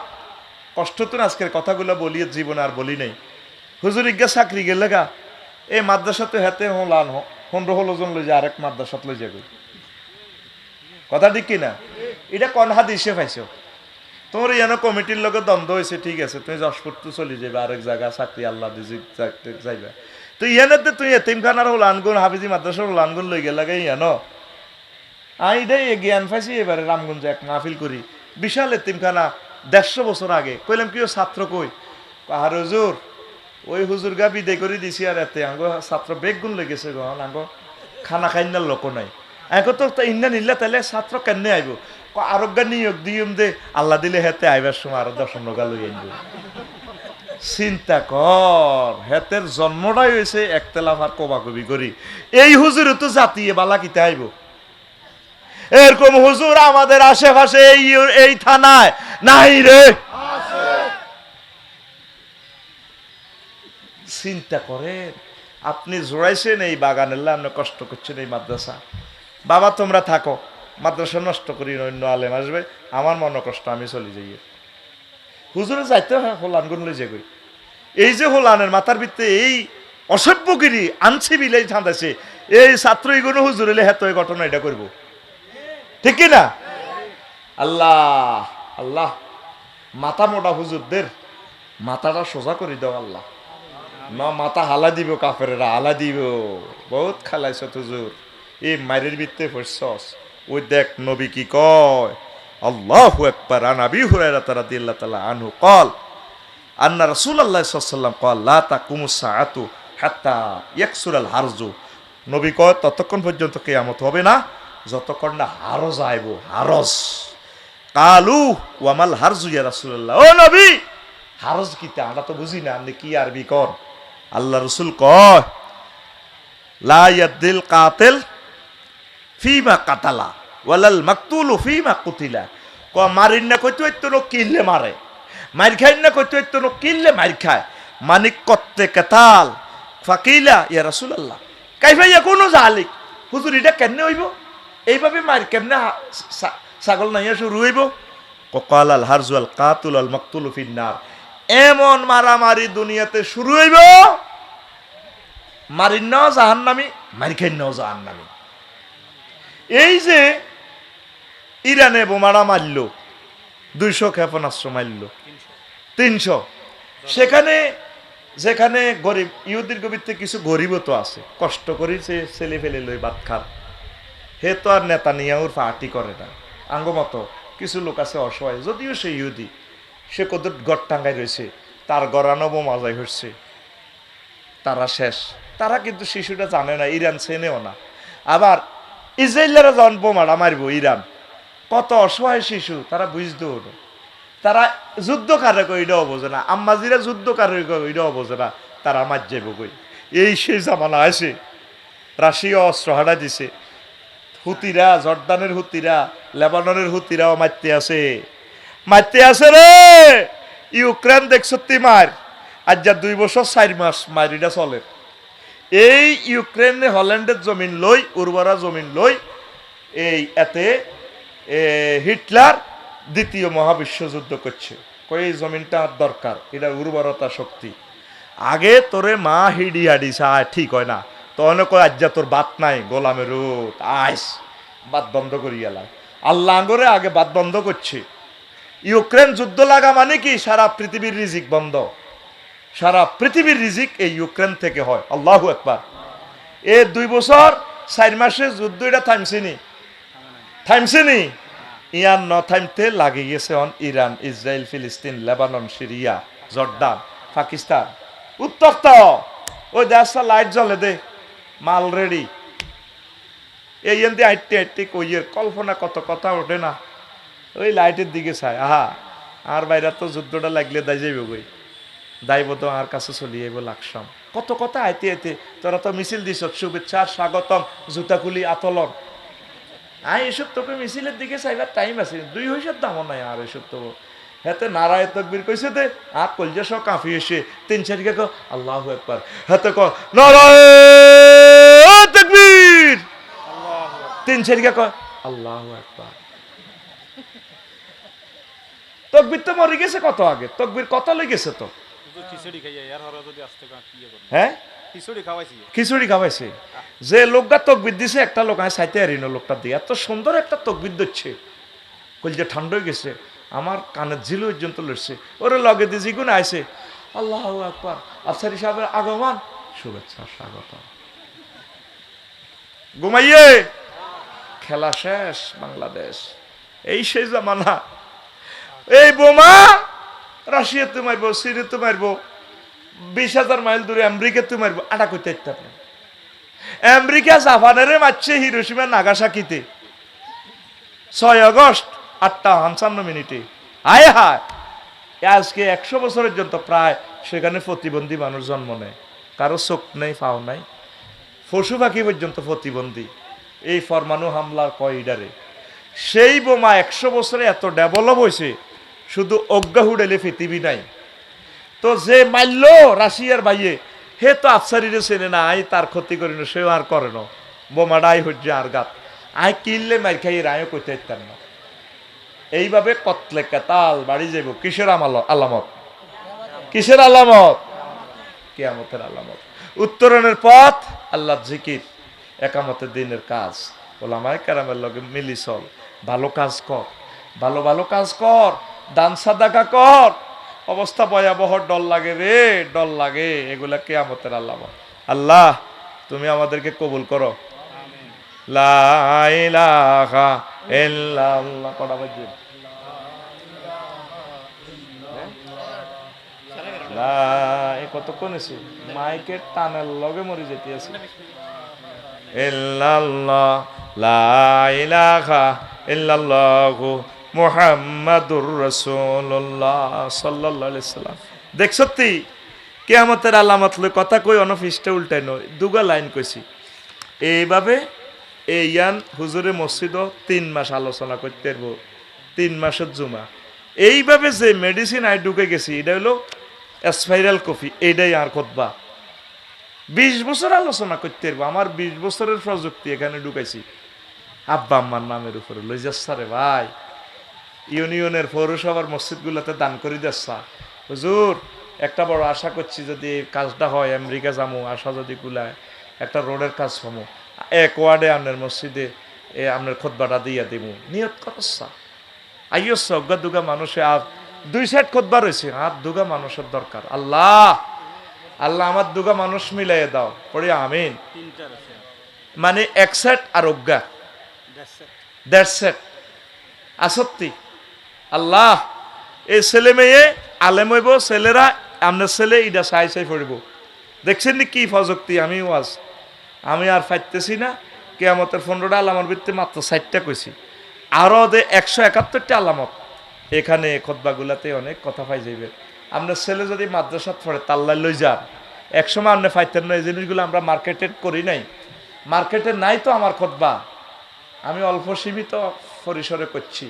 Speaker 1: কষ্ট তো আজকের কথাগুলো বলি জীবনে আর বলি নাই। হুজুর ইজ্ঞা চাকরি গেলে গা এই মাদ্রাসাতে হাতে হলান হন্ড হলোজন লই যে আরেক মাদ্রাসাত লই যাবে, কথা ঠিক কিনা? এটা কোন হাদিসে পাইছো? তোমার ইয়ানো কমিটির লগে দ্বন্দ্ব হয়েছে, ঠিক আছে, তুমি যশপুর তো চলে যাবে, আরেক জায়গা চাকরি আল্লাহ দিজি যাইবা, তো ইয়ানাতে তুই এতিমখানার হলানগুন হাফিজি মাদ্রাসার হলানগুন লই গেলে ইয়ানো আই দেই জ্ঞান পাইছি এবারে রামগঞ্জে এক মাহফিল করি, বিশাল এতিমখানা 150 বছর আগে। কইলাম কি ও ছাত্র কই? আর হুজুর ওই হুজুর গা বিদায় করে দিছি, আর এতে আঙ্গ ছাত্র বেগুন লেগেছে গো, আঙ্গ খানা খাইনার লোক নাই। এখন তো ইন্না নিলে তাহলে ছাত্র কেনে আইব? আরোগ্য নিয়োগ দিম দে, আল্লাহ দিলে হেতে আইবার সময় আরো 10 নগা লই আনব। চিন্তা কর, হেতের জন্মটাই হয়েছে একতেলাফ আর কবাকবি করি। এই হুজুর তো জাতিয়ে বালা কিতে আইব? এরকম হুজুর আমাদের আশেপাশে এই থানায় নাই রে। চিন্তা করেন, আপনি জোড়াইছেন এই বাগানের আপনি কষ্ট করছেন এই মাদ্রাসা। বাবা তোমরা থাকো, মাদ্রাসা নষ্ট করি, অন্য আলেম আসবে, আমার মনে কষ্ট, আমি চলে যাই। হুজুরে যাইতে হয় হোলান গুন লই যাই। এই যে হোলানের মাথার ভিতরে এই অসভ্যগিরি আনছি বিলাই ঠান্দাছে, এই ছাত্র এগুলো হুজুর এলে হেত এই ঘটনা এটা করবো, ঠিক কিনা? আল্লাহ আল্লাহ, মাথা মোটা হুজুরদের মাথাটা সোজা করে দাও আল্লাহ, না মাথা হালা দিব, কাফেরেরা হালা দিব। বহুত খালাইছ হুজুর, এই মায়ের ভিত্তে ফসস। ওই দেখ নবী কি কয়, আল্লাহু আকবার। আন আবি হুরায়রা রাদিয়াল্লাহু তাআলা আনহু قال আন্না রাসূলুল্লাহ সাল্লাল্লাহু আলাইহি ওয়াসাল্লাম قال লা তাকুমুস সাআতু হাত্তা ইয়াকসুরাল হারজু। নবী কয় ততক্ষণ পর্যন্ত কিয়ামত হবে না যতক্ষণ না হারজ আইব, হারজ। কালু ওয়ামাল হারজু ইয়া রাসূলুল্লাহ, ও নবী হারজ কিতা? আমরা তো বুঝি না, আপনি কি আরবি কর? আল্লাহ রসুল কয় লা ইয়াদিল কাতিল ফিমা কাতালা ওয়ালাল মাকতুলু ফিমা কুতিলা। কয় মারিন না কইতে হইতো ন কিল্লে মারে, মার খাই না কইতে হইতো ন কিল্লে মার খায়, মানিক কত্তে কাতাল। ফাকিলা ইয়া রাসূলুল্লাহ কাইফা ইয়াকুনু যালিক। হুজুর এটা কেমনে হইব? এইভাবে মার কেমনে ছাগল নাইয়া শুরু হইব? ক্বাল আল হারজু আল কাতুল আল মাকতুলু ফিন্নার। এমন মারামারি দুনিয়াতে শুরু হইব, মারিন জাহান্নামী, মারি খাই জাহান্নামী। এই যে ইরানে বোমারা মারল, 200 ক্ষেপণাস্ত্র মারল, 300, সেখানে যেখানে গরিব ইহুদির গভীরতে কিছু গরিবও তো আছে, কষ্ট করি ছেলে ফেলে লই ভাত খার, হে তো আর নেতা নিয়াউর পার্টি করে না। আঙ্গ মতো কিছু লোক আছে অসহায়, যদিও সে ইহুদি, সে কত গড় টাঙ্গাই রয়েছে, তার গড়ানো বোমা যায় হচ্ছে, তারা শেষ। তারা কিন্তু শিশুটা জানে না, ইরান চেনেও না। আবার ইসরায়েলেরা যখন বোমাটা মারব ইরান, কত অসহায় শিশু, তারা বুঝতেও না, তারা যুদ্ধ কারে কই এটাও বোঝে না, আম্মাজিরা যুদ্ধ কারে কই এটাও বোঝে না, তারা মার যাইব কই। এই সেই জামানা আছে, রাশিয়া অস্ত্র হারা দিছে, হুতিরা, জর্দানের হুতিরা, লেবাননের হুতিরাও মারতে আছে, মারতে আছে রে। ইউক্রেন দেখছ মার, আজ যা 2 বছর 4 মাস মারিটা চলে। এই ইউক্রেনে হল্যান্ডের জমিন লই, উর্বরা জমিন লই, এই এতে হিটলার 2য় মহাবিশ্বযুদ্ধ করছে। কই এই জমিনটা আর দরকার, এটা উর্বরতা শক্তি। আগে তোরে মা হিডি হাডি চায়, ঠিক হয় না, তখন কয় আজ যা তোর বাত নাই, গোলামের রোদ আইস, বাত বন্ধ করি গেলাম। আল্লাহ আঙ্গরে আগে বাত বন্ধ করছে। ইউক্রেন যুদ্ধ লাগা মানে কি? সারা পৃথিবীর রিজিক বন্ধ, সারা পৃথিবীর রিজিক এই ইউক্রেন থেকে হয়। আল্লাহু আকবার। এই 2 বছর 4 মাসে যুদ্ধ এটা থামছেনি, থামছেনি। ইয়ান ন থামতে লাগে গেছে অন ইরান, ইসরায়েল, ফিলিস্তিন, লেবানন, সিরিয়া, জর্দান, পাকিস্তান, উত্তপ্ত। ওই দেশটা লাইট জ্বলে দে, মাল রেডি। এই এনতে আইটে আইটে কইয়ের কল্পনা কত কথা ওঠে না, ওই লাইটের দিকে চায়, আহা আর বাইরে তো যুদ্ধটা লাগলে দাই যাইব গই, দাইব তো আর কাছে চলি আইব লাগসাম, কত কথা আইতে আইতে। তোরা তো মিছিল দিস, শুভেচ্ছা, স্বাগতম, জুতা খুলি, আতলন। এসব তোকে মিছিলের দিকে চাইবার টাইম আছে, 2 হইসার দামও নাই আর এসব তো। হাতে নারায় তকবীর কইছে দে, আর কলজা সব কাঁপি এসে 3-4 কে আল্লাহু আকবার, হাতে ক নারায় তকবীর, 3-4 কে কয় আল্লাহু আকবার। তো তকবির তো মরে গেছে কত আগে, তকবির কত লই গেছে তো।
Speaker 2: হুজুর খিচুড়ি খাইয়া এর হরে যদি আসতে কান কি করব
Speaker 1: হ্যাঁ
Speaker 2: খিচুড়ি খাওয়াইছি
Speaker 1: খিচুড়ি খাওয়াইছে, যে লোকটা তকবির দিছে একটা লোক আমি চাইতে হারিন লোকটা দিয়ে এত সুন্দর একটা তকবির দিচ্ছে, কলজে ঠান্ডা হয়ে গেছে, আমার কানের ঝিল পর্যন্ত লড়ছে। ওরে লগে দিয়ে জিগুন আইছে, আল্লাহু আকবার, আফসারি সাহেবের আগমন, শুভেচ্ছা স্বাগত। ঘুমাইয়ে খেলা শেষ বাংলাদেশ, এই সেই জামানা। এই বোমা রাশিয়াতে মারবো, সিরিয়াতে মারবো, 20,000 মাইল দূরে আমেরিকাতে মারবো, আটা করতে ইত্যা আপনি। আমেরিকা জাপানেরে মারছে হিরোশিমা নাগাসাকিতে 6 আগস্ট 8:55 আয় হায়, আজকে 100 বছরের জন্য প্রায় সেখানে প্রতিবন্ধী মানুষ জন্ম নেয়, কারো চোখ নেই, পাও নাই, পশু পাখি পর্যন্ত প্রতিবন্ধী। এই পরমাণু হামলার কয়ডারে সেই বোমা 100 বছরে এত ডেভেলপ হয়েছে, শুধু অজ্ঞা হুডেলে পৃথিবী নাই। তো যে মারল রাশিয়ার বাইয়ে, হে তো আফসারিরে চেনে না, আই তার ক্ষতি করি না, সেও আর করে না, বোমাডাই হচ্ছে আর গাত, আই কিনলে মার খাই রায়ও কইতে ইত্যার না। এইভাবে কতলে কেতাল বাড়ি যাব, কিসের আলামত, কিসের আলামত, কিয়ামতের আলামত। উত্তরণের পথ আল্লাহর জিকির, একামতের দিনের কাজ, ওলামায়ে কেরামের লগে মিলি চল, ভালো কাজ কর, ভালো ভালো কাজ কর, দান সাদাকা কর। অবস্থা ভয়াবহ, ডর লাগে রে, ডর লাগে, এগুলা কিয়ামতের আলামত। আল্লাহ তুমি আমাদেরকে কবুল করো। লা ইলাহা ইল্লাল্লাহ কটা বাজে? কতক্ষণ এসে মাইকের টানের লগে মরে যেতে আছে। ইল্লাল্লাহ লা ইলাহা ইল্লাল্লাহু মুহাম্মাদুর রাসূলুল্লাহ সাল্লাল্লাহু আলাইহি সাল্লাম। দেখ সত্যি কিয়ামতের আলামত লই কথা কই, অনফিসটা উল্টাই নয়, দুগা লাইন কইছি। এইভাবে এই ইয়ান হুজুরে মসজিদও 3 মাস আলোচনা করতে পারবো, 3 মাসের জুমা। এইভাবে যে মেডিসিন আই ঢুকে গেছি, এটা হলো স্পাইরাল কফি, এইটাই আর খুতবা। 20 বছর আলোচনা করতে পারবো, আমার 20 বছরের প্রযুক্তি এখানে ঢুকাইছি। আব্বা আম্মার নামের উপরে লই যাচ্ছা রে ভাই, ইউনিয়নের পৌরসভার মসজিদগুলোতে দান করে যাচ্ছা। হুজুর একটা বড় আশা করছি, যদি এই কাজটা হয়, আমেরিকা যাবো, আশা যদি কুলায়, একটা রোডের কাজ পাবো, এক ওয়ার্ডে আপনার মসজিদে আপনার খুতবাটা দিয়া দিব, নিয়ত করছা। আইয়স অজ্ঞা দুগা মানুষে আর 2 সাইড খুতবা রয়েছে, আর দুগা মানুষের দরকার। আল্লাহ আল্লাহ আমার দুগা মানুষ মিলাই দাও, পড়ি আমিন।
Speaker 2: তিনটার আছে
Speaker 1: মানে 1 সেট আর অজ্ঞা
Speaker 2: দেখছে
Speaker 1: 1.5 সেট আসত্তি। আল্লাহ এই ছেলে মেয়ে আলেম হইব, ছেলেরা আপনার ছেলে ইটা চাই চাই পড়িব। দেখছেন নি কি প্রযুক্তি। আমি আর ফাইতেছি না। কিয়ামতের 15টা আলামত ভিত্তি মাত্র 60টা কইছি, আরও 171টা আলামত এখানে খুতবাগুলাতে অনেক কথা পাই যাইবে। আপনার ছেলে যদি মাদ্রাসাত পড়ে, তাল্লাই লই যান, একসময় আপনি ফাইতেন না। এই জিনিসগুলো আমরা মার্কেটেড করি নাই, মার্কেটে নাই তো আমার খুতবা। আমি অল্প সীমিত পরিসরে করছি,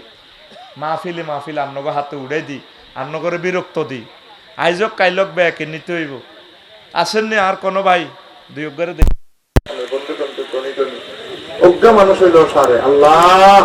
Speaker 1: মাহফিলে আন্নগো হাতে উড়ে দিই, আন্নগরে বিরক্ত দিই। আইজক কাইলক ব্যাকে নিতে হইব। আসেননি আর কোনো ভাই? 2 অজ্ঞারে দেখি অজ্ঞা মানুষ হইল সারে। আল্লাহ